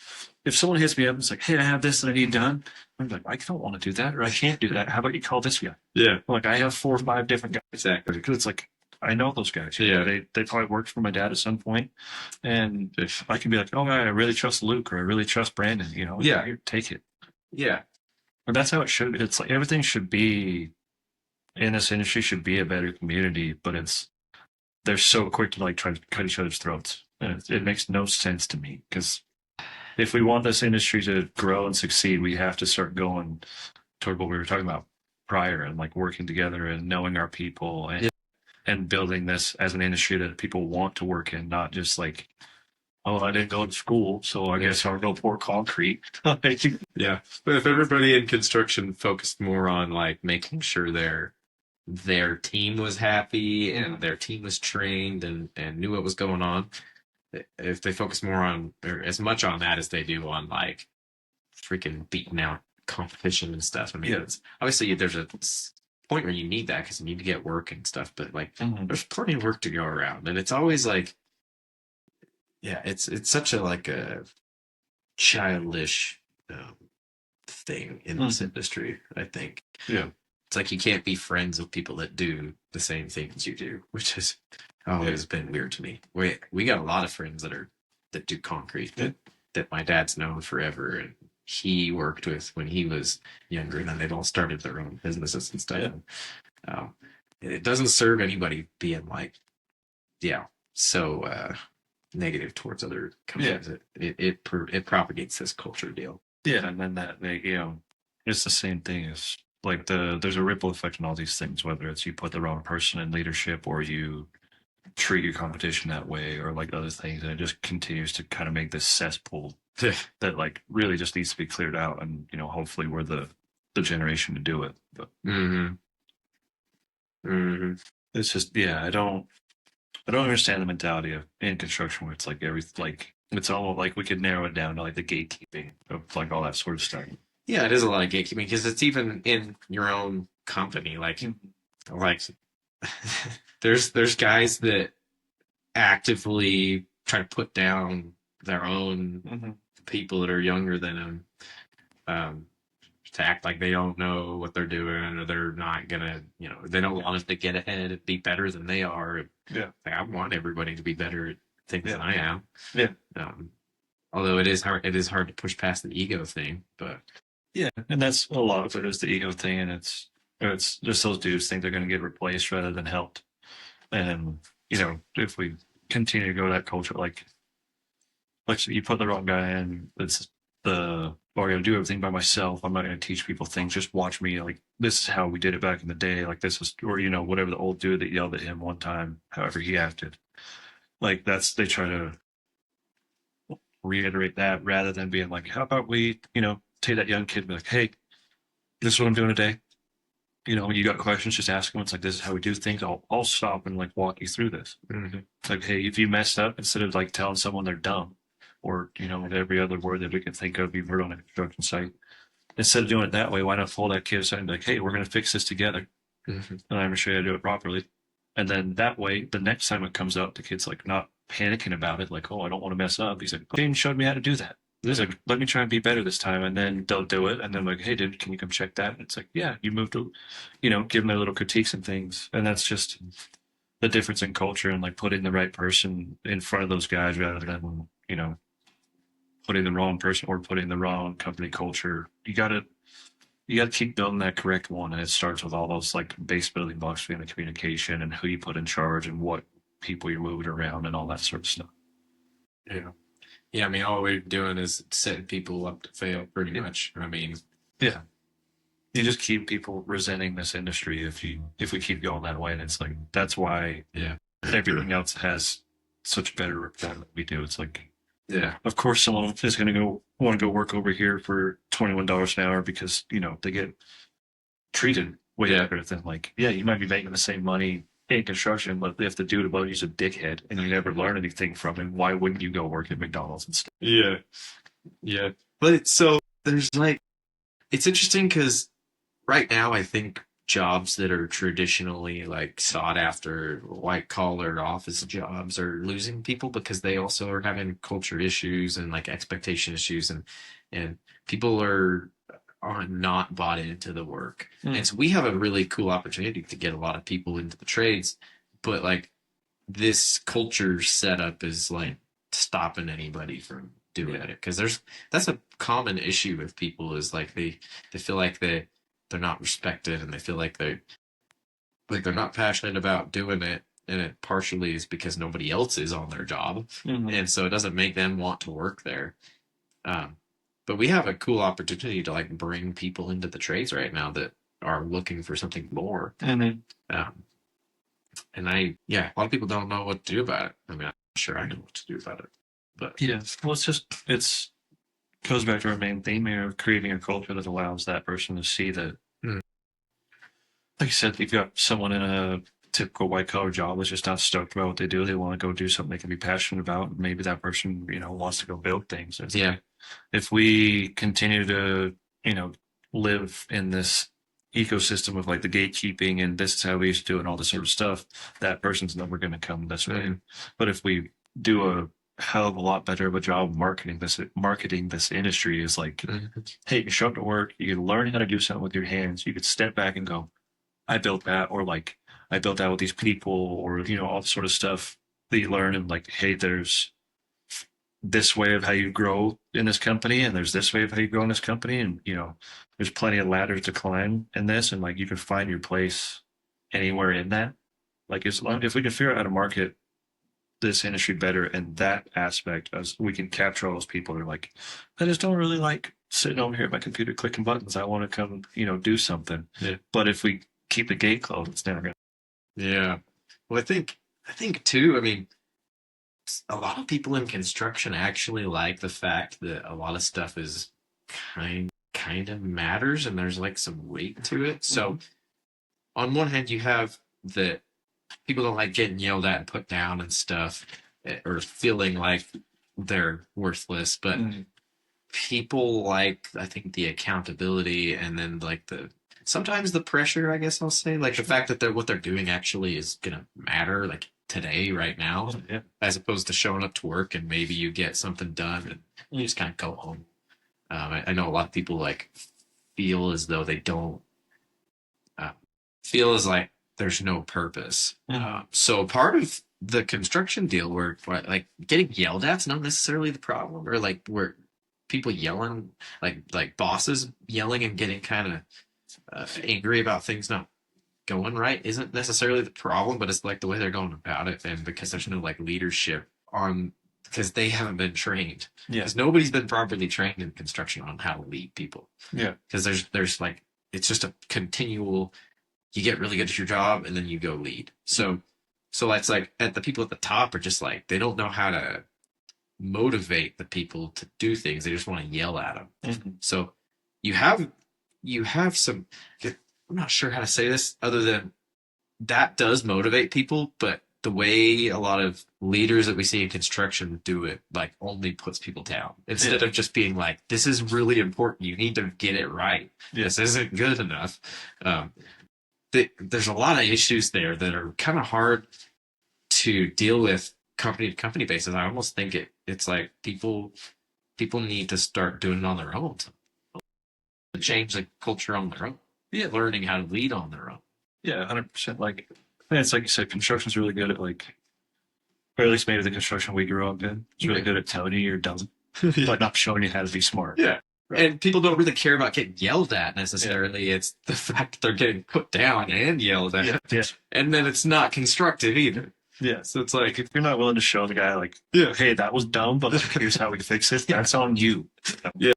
[SPEAKER 2] if someone hits me up and it's like, hey, I have this that I need done. I'm like, I don't want to do that, or I can't do that. How about you call this guy? Yeah. I'm like, I have 4 or 5 different guys. Exactly. Because it's like, I know those guys. Yeah. They probably worked for my dad at some point. And if I can be like, oh, I really trust Luke or I really trust Brandon, you know, yeah, here, take it. Yeah. But that's how it should be. It's like everything should be in this industry should be a better community, but they're so quick to like try to cut each other's throats. And it makes no sense to me because if we want this industry to grow and succeed, we have to start going toward what we were talking about prior, and like working together and knowing our people, and building this as an industry that people want to work in, not just like, oh, I didn't go to school, so I guess I'll go pour concrete.
[SPEAKER 1] Yeah. But if everybody in construction focused more on like making sure their team was happy and their team was trained and knew what was going on, if they focus more on, or as much on that as they do on like freaking beating out competition and stuff. I mean, it's obviously there's a point where you need that because you need to get work and stuff, but like there's plenty of work to go around, and it's always like, yeah, it's such a like a childish thing in this industry, I think.
[SPEAKER 2] Yeah.
[SPEAKER 1] It's like you can't be friends with people that do the same things you do, which has always been weird to me. We got a lot of friends that do concrete that my dad's known forever, and he worked with when he was younger, and then they've all started their own businesses and stuff. And, it doesn't serve anybody being like, so negative towards other companies. It propagates this culture deal.
[SPEAKER 2] Yeah, and then that it's the same thing as like there's a ripple effect in all these things, whether it's you put the wrong person in leadership or you treat your competition that way or like other things, and it just continues to kind of make this cesspool that like really just needs to be cleared out, and hopefully we're the generation to do it. But it's just I don't understand the mentality of in construction where it's like it's almost like we could narrow it down to like the gatekeeping of like all that sort of stuff.
[SPEAKER 1] Yeah, it is a lot of gatekeeping because it's even in your own company. Like there's guys that actively try to put down their own people that are younger than them, to act like they don't know what they're doing, or they're not gonna, they don't want us to get ahead and be better than they are.
[SPEAKER 2] Yeah,
[SPEAKER 1] I want everybody to be better at things than I am.
[SPEAKER 2] Yeah.
[SPEAKER 1] Although it is hard to push past the ego thing, but
[SPEAKER 2] yeah, and that's a lot of it is the ego thing, and it's just those dudes think they're going to get replaced rather than helped. And if we continue to go that culture, like you put the wrong guy in, it's I'm going to do everything by myself. I'm not going to teach people things. Just watch me. Like, this is how we did it back in the day. Like, this was, or, whatever the old dude that yelled at him one time, however he acted. Like, they try to reiterate that rather than being like, how about we, take that young kid and be like, hey, this is what I'm doing today. When you got questions, just ask them. It's like, this is how we do things. I'll stop and like walk you through this. It's like, hey, if you messed up, instead of like telling someone they're dumb, or every other word that we can think of you've heard on a construction site, instead of doing it that way, why not pull that kid aside and be like, hey, we're going to fix this together, and I'm going to show you how to do it properly. And then that way, the next time it comes up, the kid's like not panicking about it, like, oh, I don't want to mess up. He's like, James showed me how to do that. He's like, let me try and be better this time. And then they'll do it. And then like, hey, dude, can you come check that? And it's like, yeah, you moved to, give them their little critiques and things. And that's just the difference in culture, and like putting the right person in front of those guys rather than, putting the wrong person or putting the wrong company culture. You gotta keep building that correct one, and it starts with all those like base building blocks being the communication and who you put in charge and what people you're moving around and all that sort of stuff.
[SPEAKER 1] Yeah, I mean, all we're doing is setting people up to fail, pretty much. I mean,
[SPEAKER 2] you just keep people resenting this industry if we keep going that way, and it's like that's why everything else has such better rapport than we do. It's like, of course someone is going to want to go work over here for $21 an hour because they get treated way better than like, you might be making the same money in construction, but if the dude above you's a dickhead and you never learn anything from him, why wouldn't you go work at McDonald's instead?
[SPEAKER 1] Yeah. But so there's like, it's interesting because right now I think jobs that are traditionally like sought after white collar office jobs are losing people because they also are having culture issues and like expectation issues, and people are not bought into the work. And so we have a really cool opportunity to get a lot of people into the trades, but like this culture setup is like stopping anybody from doing it, because that's a common issue with people, is like they feel like they're not respected, and they feel like they're not passionate about doing it, and it partially is because nobody else is on their job, and so it doesn't make them want to work there. But we have a cool opportunity to like bring people into the trades right now that are looking for something more.
[SPEAKER 2] Mm-hmm.
[SPEAKER 1] And a lot of people don't know what to do about it. I mean, I'm sure I know what to do about it, but
[SPEAKER 2] yeah, well, it's goes back to our main theme here of creating a culture that allows that person to see that.
[SPEAKER 1] Mm.
[SPEAKER 2] Like you said, you've got someone in a typical white collar job that's just not stoked about what they do. They want to go do something they can be passionate about. Maybe that person, wants to go build things.
[SPEAKER 1] Yeah.
[SPEAKER 2] If we continue to, live in this ecosystem of like the gatekeeping and this is how we used to do it and all this sort of stuff, that person's never going to come this way.
[SPEAKER 1] Mhm.
[SPEAKER 2] But if we do a hell of a lot better of a job marketing this industry is like, hey, you show up to work, you can learn how to do something with your hands. You could step back and go, I built that, or like I built that with these people, or all the sort of stuff that you learn, and like, hey, there's this way of how you grow in this company, and there's this way of how you grow in this company, and there's plenty of ladders to climb in this, and like you can find your place anywhere in that. Like as long if we can figure out how to market this industry better in that aspect, as we can capture all those people that are like, I just don't really like sitting over here at my computer clicking buttons. I want to come, do something.
[SPEAKER 1] Yeah.
[SPEAKER 2] But if we keep the gate closed, it's never gonna.
[SPEAKER 1] Yeah. Well, I think too, I mean, a lot of people in construction actually like the fact that a lot of stuff is kind of matters and there's like some weight to it. So on one hand, you have that people don't like getting yelled at and put down and stuff, or feeling like they're worthless, but people like, I think, the accountability, and then like sometimes the pressure, I guess I'll say, like the fact that what they're doing actually is gonna matter, like today, right now, as opposed to showing up to work and maybe you get something done and you just kind of go home. I know a lot of people like feel as though they don't feel as like there's no purpose. So part of the construction deal where like getting yelled at is not necessarily the problem, or like where people yelling, like bosses yelling and getting kind of angry about things not going right isn't necessarily the problem, but it's like the way they're going about it, and because there's no like leadership on, because they haven't been trained.
[SPEAKER 2] Yeah.
[SPEAKER 1] Because nobody's been properly trained in construction on how to lead people.
[SPEAKER 2] Yeah.
[SPEAKER 1] Because there's like, it's just a continual, you get really good at your job and then you go lead. So it's like the people at the top are just like, they don't know how to motivate the people to do things. They just want to yell at them.
[SPEAKER 2] Mm-hmm.
[SPEAKER 1] So you have some, I'm not sure how to say this other than that does motivate people, but the way a lot of leaders that we see in construction do it, like, only puts people down instead of just being like, this is really important. You need to get it right. This isn't good enough. There's a lot of issues there that are kind of hard to deal with company to company basis. I almost think it's like people need to start doing it on their own, to change the culture on their own. Yeah, learning how to lead on their own.
[SPEAKER 2] Yeah, 100%. Like, it's like you said, construction's really good at like, or at least maybe the construction we grew up in, it's really good at telling you you're dumb, but not showing you how to be smart.
[SPEAKER 1] Yeah. Right. And people don't really care about getting yelled at necessarily. Yeah. It's the fact that they're getting put down and yelled at.
[SPEAKER 2] Yeah.
[SPEAKER 1] And then it's not constructive either.
[SPEAKER 2] Yeah.
[SPEAKER 1] So it's like,
[SPEAKER 2] if you're not willing to show the guy like, hey, that was dumb, but here's how we fix it, that's on you.
[SPEAKER 1] Yeah.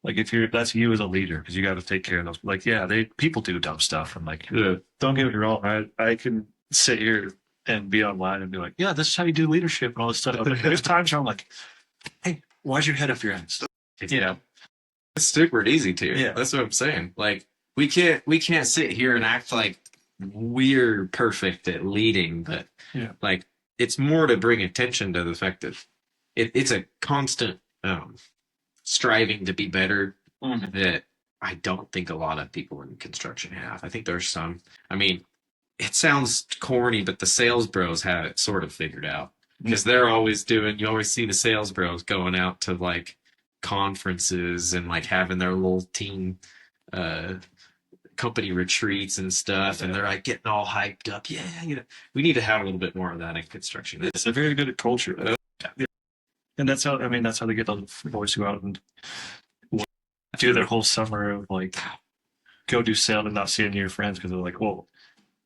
[SPEAKER 2] Like that's you as a leader, because you got to take care of those. Like, people do dumb stuff, and like, don't get me wrong, I can sit here and be online and be like, yeah, this is how you do leadership and all this stuff. There's times where I'm like, hey, why's your head up your ass?
[SPEAKER 1] It's super easy to.
[SPEAKER 2] Yeah,
[SPEAKER 1] that's what I'm saying. Like, we can't sit here and act like we're perfect at leading, but like, it's more to bring attention to the fact that it's a constant striving to be better that I don't think a lot of people in construction have. I think there's some. I mean, it sounds corny, but the sales bros have it sort of figured out, because they're always you always see the sales bros going out to like conferences and like having their little team company retreats and stuff, and they're like getting all hyped up. We need to have a little bit more of that in construction.
[SPEAKER 2] It's a very good culture. And that's how they get those boys who go out and do their whole summer of like go do sales and not see any of your friends, because they're like, well,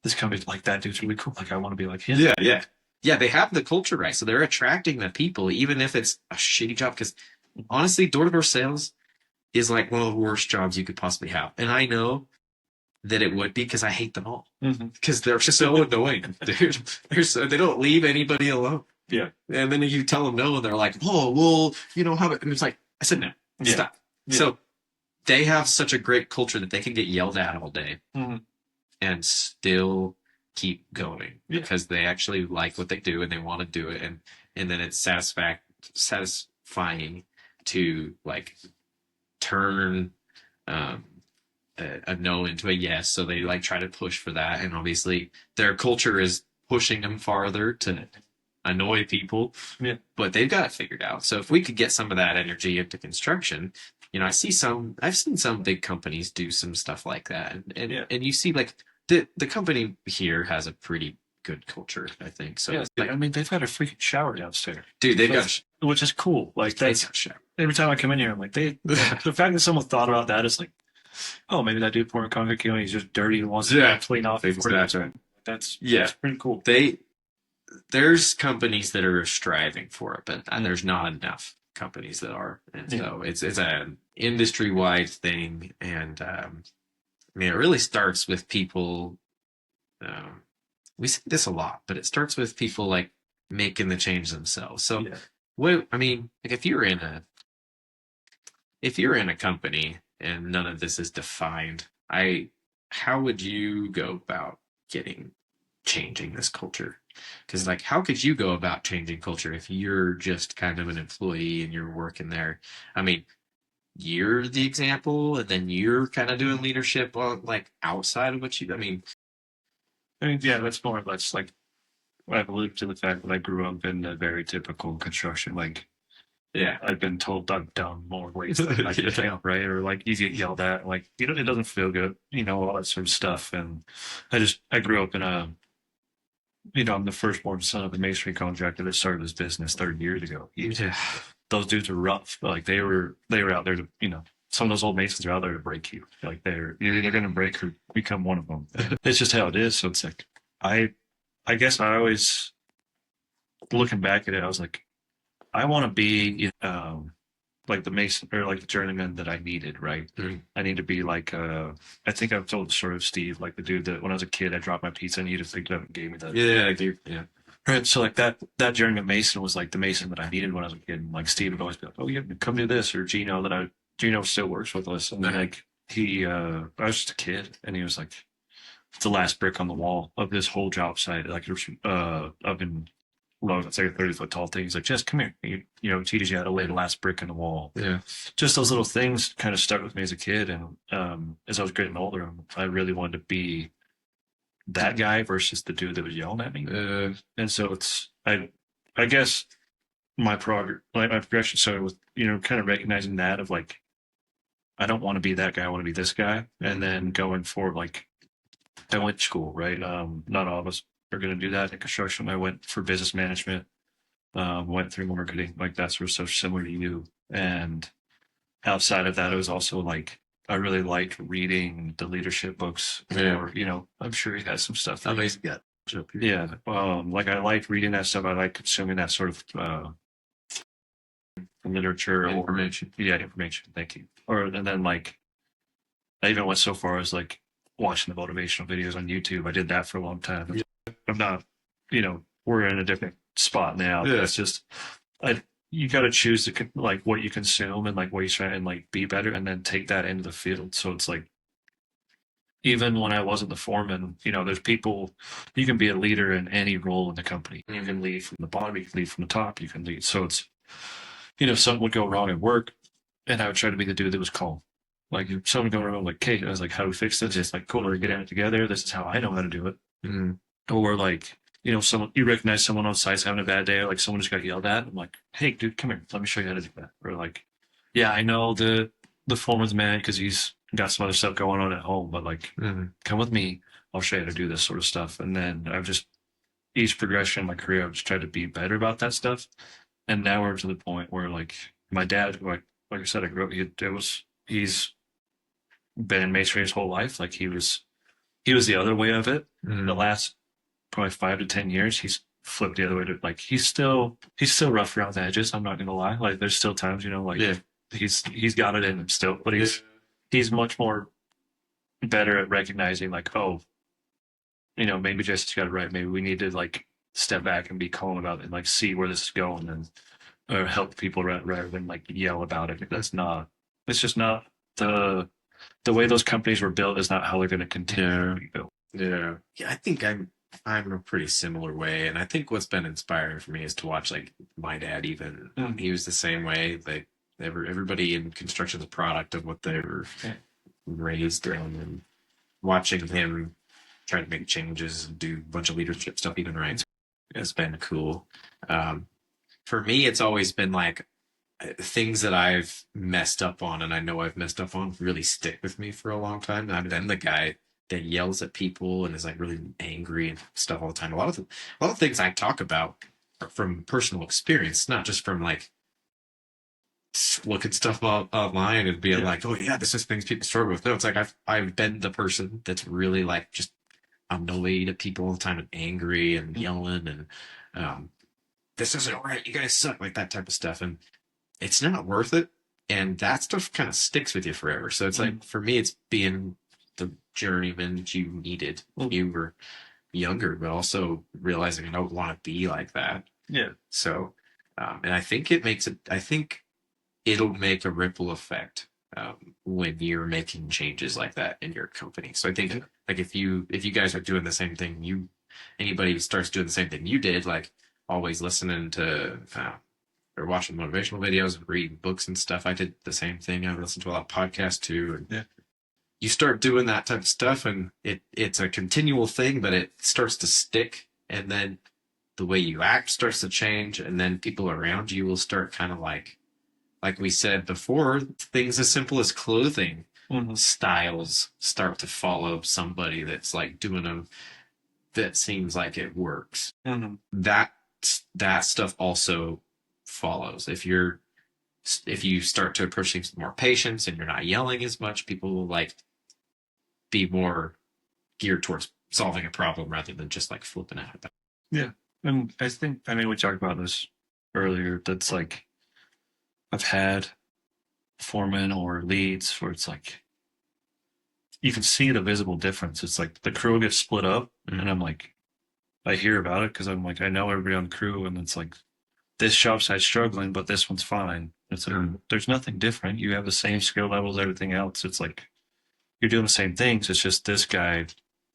[SPEAKER 2] this company's like, that dude's really cool. Like, I want to be like him.
[SPEAKER 1] Yeah. They have the culture right, so they're attracting the people, even if it's a shitty job. Because honestly, door-to-door sales is like one of the worst jobs you could possibly have. And I know that it would be because I hate them all. Because they're so annoying, dude. They don't leave anybody alone.
[SPEAKER 2] Yeah.
[SPEAKER 1] And then you tell them no, and they're like, oh, well, how it. And it's like, I said no. Stop. Yeah. So they have such a great culture that they can get yelled at all day and still keep going because they actually like what they do and they want to do it. And then it's satisfying to like turn a no into a yes. So they like try to push for that. And obviously their culture is pushing them farther to annoy people. Yeah. But they've got it figured out. So if we could get some of that energy into construction, I've seen some big companies do some stuff like that. And you see like the company here has a pretty good culture, I think. So
[SPEAKER 2] I mean, they've got a freaking shower downstairs.
[SPEAKER 1] Dude, they've got
[SPEAKER 2] which is cool. Like that's every time I come in here, I'm like, the fact that someone thought about that is like, oh, maybe that dude pouring concrete, he's just dirty and wants to clean off.
[SPEAKER 1] Exactly.
[SPEAKER 2] That's pretty cool.
[SPEAKER 1] There's companies that are striving for it, but there's not enough companies that are. And so it's an industry-wide thing. And I mean, it really starts with people. We see this a lot, but it starts with people like making the change themselves. So I mean, like if you're in a company and none of this is defined, how would you go about changing this culture? Because like, how could you go about changing culture if you're just kind of an employee and you're working there? I mean, you're the example, and then you're kind of doing leadership on like outside of what I mean,
[SPEAKER 2] that's more or less like I've alluded to the fact that I grew up in a very typical construction. Like, I've been told I've done more ways than I can count, right? Or like you get yelled at, like it doesn't feel good, all that sort of stuff. And I grew up in a, I'm the firstborn son of a masonry contractor that started his business 30 years ago. Those dudes are rough. Like they were out there to, some of those old masons are out there to break you. Like they're going to break or become one of them. It's just how it is. So it's like, I guess I always, looking back at it, I was like, I want to be like the mason or like the journeyman that I needed, right? Mm-hmm. I need to be like, I think I've told the story of Steve, like the dude that when I was a kid, I dropped my pizza and he just picked it up and gave me that.
[SPEAKER 1] Yeah.
[SPEAKER 2] Right. So like that journeyman mason was like the mason that I needed when I was a kid. And like Steve would always be like, oh, yeah, come do this. Or Gino still works with us. And then like I was just a kid and he was like, it's the last brick on the wall of this whole job site. Like up in it's like a 30-foot tall thing. He's like, just come here. He, teaches you how to lay the last brick in the wall. Yeah. Just those little things kind of stuck with me as a kid. And as I was getting older, I really wanted to be that guy versus the dude that was yelling at me. And so it's, I guess my progression started with, kind of recognizing that of like, I don't want to be that guy. I want to be this guy. And then going forward, like I went to school, right? Not all of us are going to do that in construction. I went for business management, went through marketing, like that sort of stuff, similar to you. And outside of that, it was also like, I really liked reading the leadership books. Or, I'm sure he has some stuff. Yeah. Like I liked reading that stuff. I like consuming that sort of literature.
[SPEAKER 1] Information.
[SPEAKER 2] Information. Thank you. And then like, I even went so far as like watching the motivational videos on YouTube. I did that for a long time. Yeah. I'm not, we're in a different spot now. Yeah. It's just, you got to choose like what you consume and like what you try and like be better and then take that into the field. So it's like, even when I wasn't the foreman, there's people, you can be a leader in any role in the company. You can lead from the bottom, you can lead from the top, you can lead. So it's, something would go wrong at work and I would try to be the dude that was calm. Like if something would go wrong, like, Kate, I was like, how do we fix this? It's like, cool, we're getting it together. This is how I know how to do it. Mm-hmm. Or like, someone, you recognize someone on site's having a bad day, or like someone just got yelled at. I'm like, hey, dude, come here. Let me show you how to do that. Or like, yeah, I know the foreman's mad because he's got some other stuff going on at home, but like, come with me. I'll show you how to do this sort of stuff. And then I've just, each progression in my career, I've just tried to be better about that stuff. And now we're to the point where like my dad, like I said, I grew up, he's been in masonry his whole life. Like he was the other way of it. The last probably 5 to 10 years, he's flip the other way to like he's still rough around the edges. I'm not gonna lie. Like there's still times, like he's got it in him still, but he's much more better at recognizing like, oh, maybe Jesse's got it right. Maybe we need to like step back and be calm about it and like see where this is going and or help people rather than like yell about it. It's just not the way those companies were built is not how they're going to continue to be built.
[SPEAKER 1] Yeah. I think I'm a pretty similar way, and I think what's been inspiring for me is to watch like my dad. Even he was the same way. Like everybody in construction is a product of what they were raised in, and watching him try to make changes and do a bunch of leadership stuff, even right, has been cool. For me, it's always been like things that I've messed up on, and I know I've messed up on, really stick with me for a long time. I'm the guy that yells at people and is like really angry and stuff all the time. A lot of things I talk about are from personal experience, not just from like looking stuff online and being like, oh yeah, this is things people struggle with. No, it's like I've been the person that's really like just annoyed at people all the time and angry and yelling and this isn't right, you guys suck, like that type of stuff. And it's not worth it. And that stuff kind of sticks with you forever. So it's like, for me, it's being the journeyman that you needed when you were younger, but also realizing I don't want to be like that.
[SPEAKER 2] Yeah.
[SPEAKER 1] So, and I think I think it'll make a ripple effect when you're making changes like that in your company. So I think like if you guys are doing the same thing, anybody who starts doing the same thing you did, like always listening to or watching motivational videos and reading books and stuff. I did the same thing. I listened to a lot of podcasts too. And you start doing that type of stuff and it's a continual thing, but it starts to stick. And then the way you act starts to change. And then people around you will start kind of like we said before, things as simple as clothing styles start to follow somebody that's like doing them that seems like it works. That stuff also follows. If you start to approach things with more patience and you're not yelling as much, people will like be more geared towards solving a problem rather than just like flipping out.
[SPEAKER 2] Yeah. And I mean, we talked about this earlier. That's like, I've had foremen or leads where it's like, you can see the visible difference. It's like the crew gets split up and I'm like, I hear about it because I'm like, I know everybody on the crew and it's like, this shop site's struggling, but this one's fine. It's like, there's nothing different. You have the same skill levels, everything else. It's like, you're doing the same things. It's just this guy,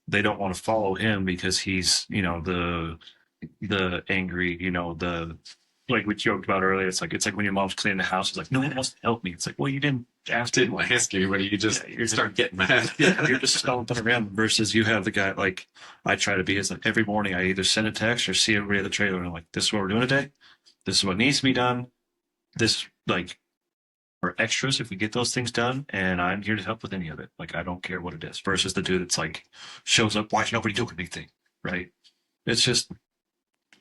[SPEAKER 2] they don't want to follow him because he's, the angry, like we joked about earlier. It's like when your mom's cleaning the house. It's like, no one wants to help me. It's like, well, you didn't ask anybody. You just you start getting mad. You're just stomping around. Versus you have the guy like I try to be. Is like every morning I either send a text or see everybody at the trailer and I'm like, this is what we're doing today. This is what needs to be done. This like are extras if we get those things done, and I'm here to help with any of it. Like I don't care what it is. Versus the dude that's like shows up, why is nobody doing anything? Right? It's just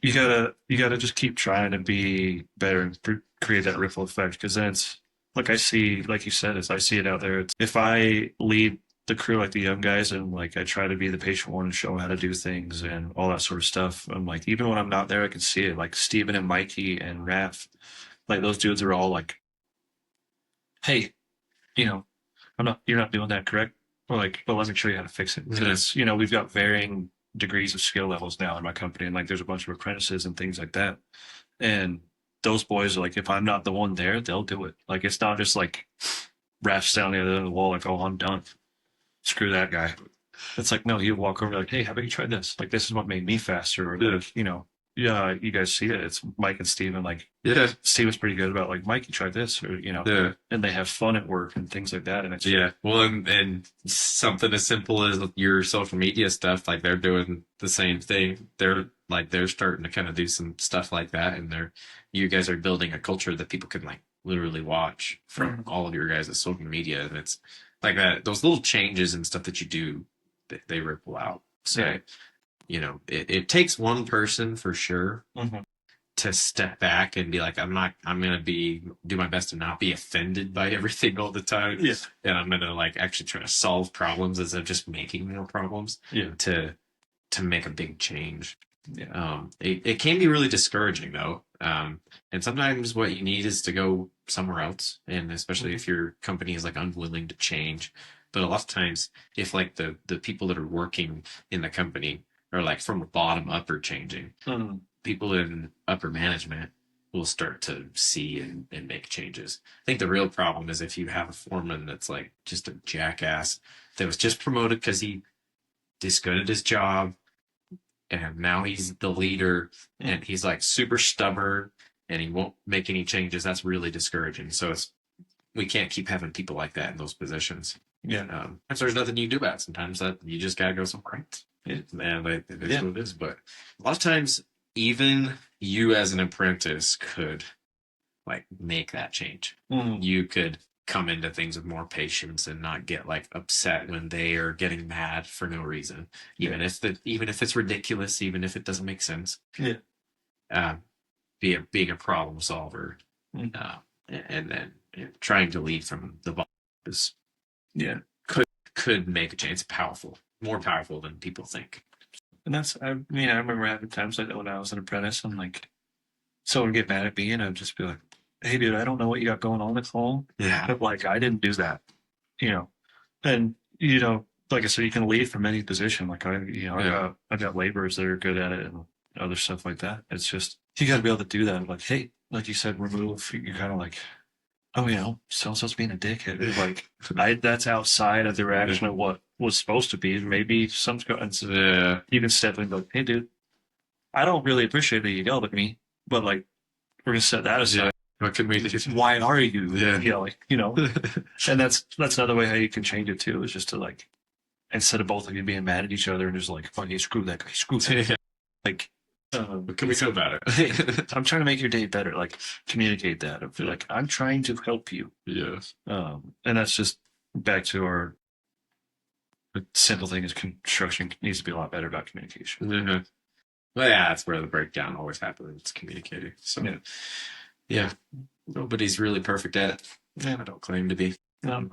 [SPEAKER 2] you gotta just keep trying to be better and create that ripple effect, because then it's like I see, like you said, I see it out there. It's if I lead the crew like the young guys and like I try to be the patient one and show them how to do things and all that sort of stuff. I'm like, even when I'm not there, I can see it. Like Steven and Mikey and Raph, like those dudes are all like, hey, you're not doing that correct. Or like, well, let me show you how to fix it. Because, we've got varying degrees of skill levels now in my company. And like, there's a bunch of apprentices and things like that. And those boys are like, if I'm not the one there, they'll do it. Like, it's not just like Raph's down the other end of the wall, like, oh, I'm done. Screw that guy. It's like, no, you walk over like, hey, how about you try this? Like, this is what made me faster. Or like, yeah, you guys see it. It's Mike and Steven. Like, Steven's pretty good about like, Mike, you try this, or and they have fun at work and things like that. And it's
[SPEAKER 1] well, and something as simple as your social media stuff, like they're doing the same thing. They're starting to kind of do some stuff like that, and you guys are building a culture that people can like literally watch from all of your guys' social media, and it's like that. Those little changes and stuff that you do, they ripple out. So. It takes one person for sure to step back and be like, I'm going to do my best to not be offended by everything all the time. Yeah. And I'm going to like actually try to solve problems instead of just making more problems to make a big change.
[SPEAKER 2] Yeah.
[SPEAKER 1] It can be really discouraging though. And sometimes what you need is to go somewhere else, and especially if your company is like unwilling to change. But a lot of times, if like the people that are working in the company are like from the bottom up or changing, people in upper management will start to see and make changes. I think the real problem is if you have a foreman that's like just a jackass that was just promoted because he is good at his job, and now he's the leader and he's like super stubborn and he won't make any changes. That's really discouraging. So we can't keep having people like that in those positions.
[SPEAKER 2] Yeah.
[SPEAKER 1] And so there's nothing you can do about it. Sometimes that you just gotta go somewhere else. And it is what it is. But a lot of times, even you as an apprentice could like make that change. You could come into things with more patience and not get like upset when they are getting mad for no reason, even if it's ridiculous, even if it doesn't make sense. Being a problem solver, and then trying to lead from the bottom is could make a change. It's powerful, more powerful than people think.
[SPEAKER 2] And I remember having times like that when I was an apprentice, and like someone would get mad at me, and I'd just be like, "Hey, dude, I don't know what you got going on at home. But like, I didn't do that, And like I said, you can lead from any position. Like I've got laborers that are good at it and other stuff like that. It's just you got to be able to do that. Like, hey, like you said, remove. You're kind of like, oh, so-and-so's being a dickhead. Like, that's outside of the direction of what was supposed to be. Maybe you can step in and go, hey, dude, I don't really appreciate that you yelled at me, but like, we're gonna set that aside.
[SPEAKER 1] What can we do?
[SPEAKER 2] Why are you yelling? And that's another way how you can change it too. Is just to like, instead of both of you being mad at each other and just like, fuck you, screw that guy, screw that guy. Like,
[SPEAKER 1] what can we do about it?
[SPEAKER 2] I'm trying to make your day better. Like, communicate that. I feel like I'm trying to help you.
[SPEAKER 1] Yes.
[SPEAKER 2] And that's just back to our simple thing is construction needs to be a lot better about communication.
[SPEAKER 1] Well, yeah, that's where the breakdown always happens. It's communicating. So, yeah, nobody's really perfect at it. Yeah, I don't claim to be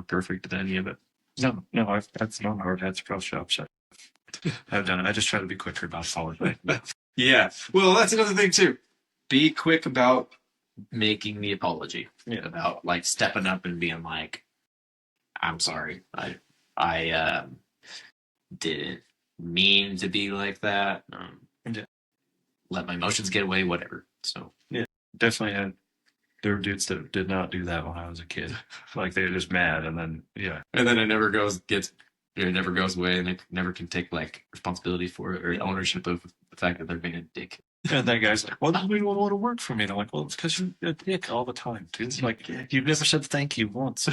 [SPEAKER 1] perfect at any of it.
[SPEAKER 2] No, that's not hard. That's pro shops. I've done it. I just try to be quicker about following.
[SPEAKER 1] Yeah. Well, that's another thing too. Be quick about making the apology. About like stepping up and being like, "I'm sorry. I didn't mean to be like that. Let my emotions get away. Whatever." So
[SPEAKER 2] definitely had. There were dudes that did not do that when I was a kid. Like they were just mad, and then
[SPEAKER 1] and then it never goes away, and they never can take like responsibility for it or ownership of the fact that they're being a dick.
[SPEAKER 2] And that guy's like, "Well, nobody would want to work for me." And I'm like, "Well, it's because you're a dick all the time, dude. Like you've never said thank you once."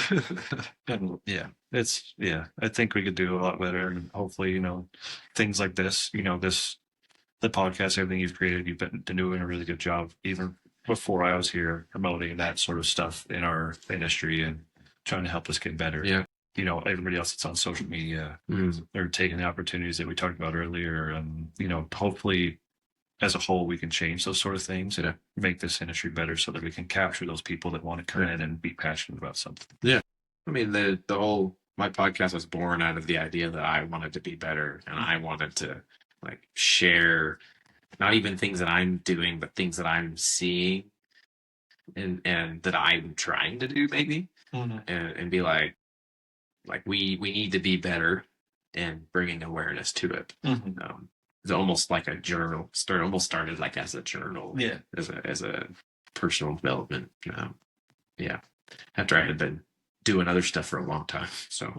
[SPEAKER 2] And I think we could do a lot better, and hopefully, things like this, the podcast, everything you've created, you've been doing a really good job, even before I was here, promoting that sort of stuff in our industry and trying to help us get better.
[SPEAKER 1] Yeah.
[SPEAKER 2] Everybody else that's on social media, they're taking the opportunities that we talked about earlier. And, hopefully as a whole, we can change those sort of things and make this industry better so that we can capture those people that want to come in and be passionate about something.
[SPEAKER 1] Yeah. I mean, my podcast was born out of the idea that I wanted to be better and I wanted to like share not even things that I'm doing, but things that I'm seeing and that I'm trying to do maybe, and be like we need to be better and bringing awareness to it. It's almost like a journal. Almost started like as a journal, as a personal development. After I had been doing other stuff for a long time, so.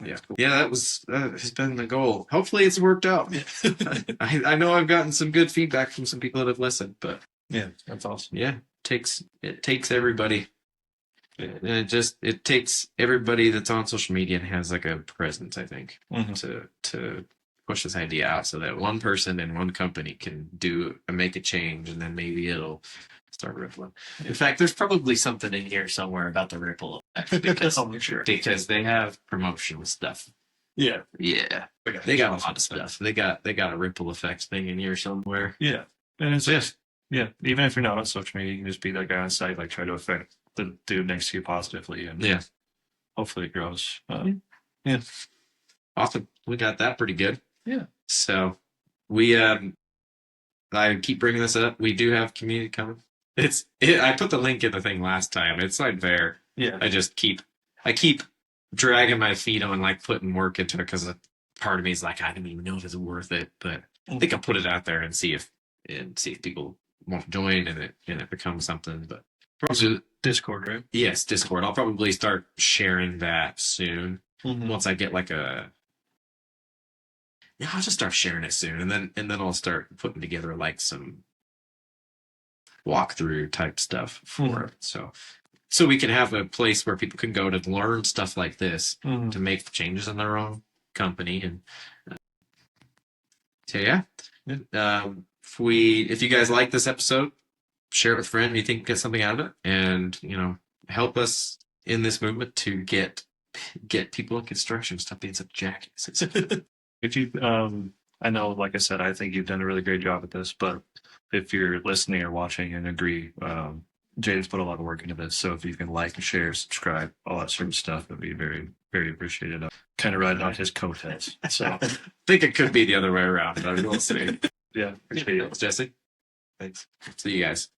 [SPEAKER 1] That has been the goal. Hopefully it's worked out. I know I've gotten some good feedback from some people that have listened, but
[SPEAKER 2] that's awesome.
[SPEAKER 1] It takes everybody. And it takes everybody that's on social media and has like a presence, I think, to push this idea out so that one person in one company can make a change, and then maybe it'll start rippling. In fact, there's probably something in here somewhere about the ripple effect because they have promotional stuff. Yeah. They got a lot of stuff. They got a ripple effects thing in here somewhere.
[SPEAKER 2] Yeah, and it's just even if you're not on social media, you can just be that guy on site, like try to affect the dude next to you positively, and hopefully it grows.
[SPEAKER 1] Awesome. We got that pretty good.
[SPEAKER 2] Yeah.
[SPEAKER 1] So we I keep bringing this up. We do have community coming. I put the link in the thing last time. It's like there.
[SPEAKER 2] Yeah.
[SPEAKER 1] I keep dragging my feet on like putting work into it because part of me is like I don't even know if it's worth it, but I think I'll put it out there and see if people want to join and it becomes something. But
[SPEAKER 2] probably Discord, right?
[SPEAKER 1] Yes, Discord. I'll probably start sharing that soon. Once I get like I'll just start sharing it soon, and then I'll start putting together like some walkthrough type stuff for it. So we can have a place where people can go to learn stuff like this to make changes in their own company. And so yeah. If you guys like this episode, share it with a friend you think get something out of it, and help us in this movement to get people in construction, stop being such jackasses.
[SPEAKER 2] If you, I know, like I said, I think you've done a really great job at this, but if you're listening or watching and agree, Jaden's put a lot of work into this. So if you can like, share, subscribe, all that sort of stuff, that'd be very, very appreciated. Kind of riding on his coattails. So
[SPEAKER 1] I think it could be the other way around, but we'll see.
[SPEAKER 2] Yeah, appreciate it.
[SPEAKER 1] Jesse. Thanks. See you guys.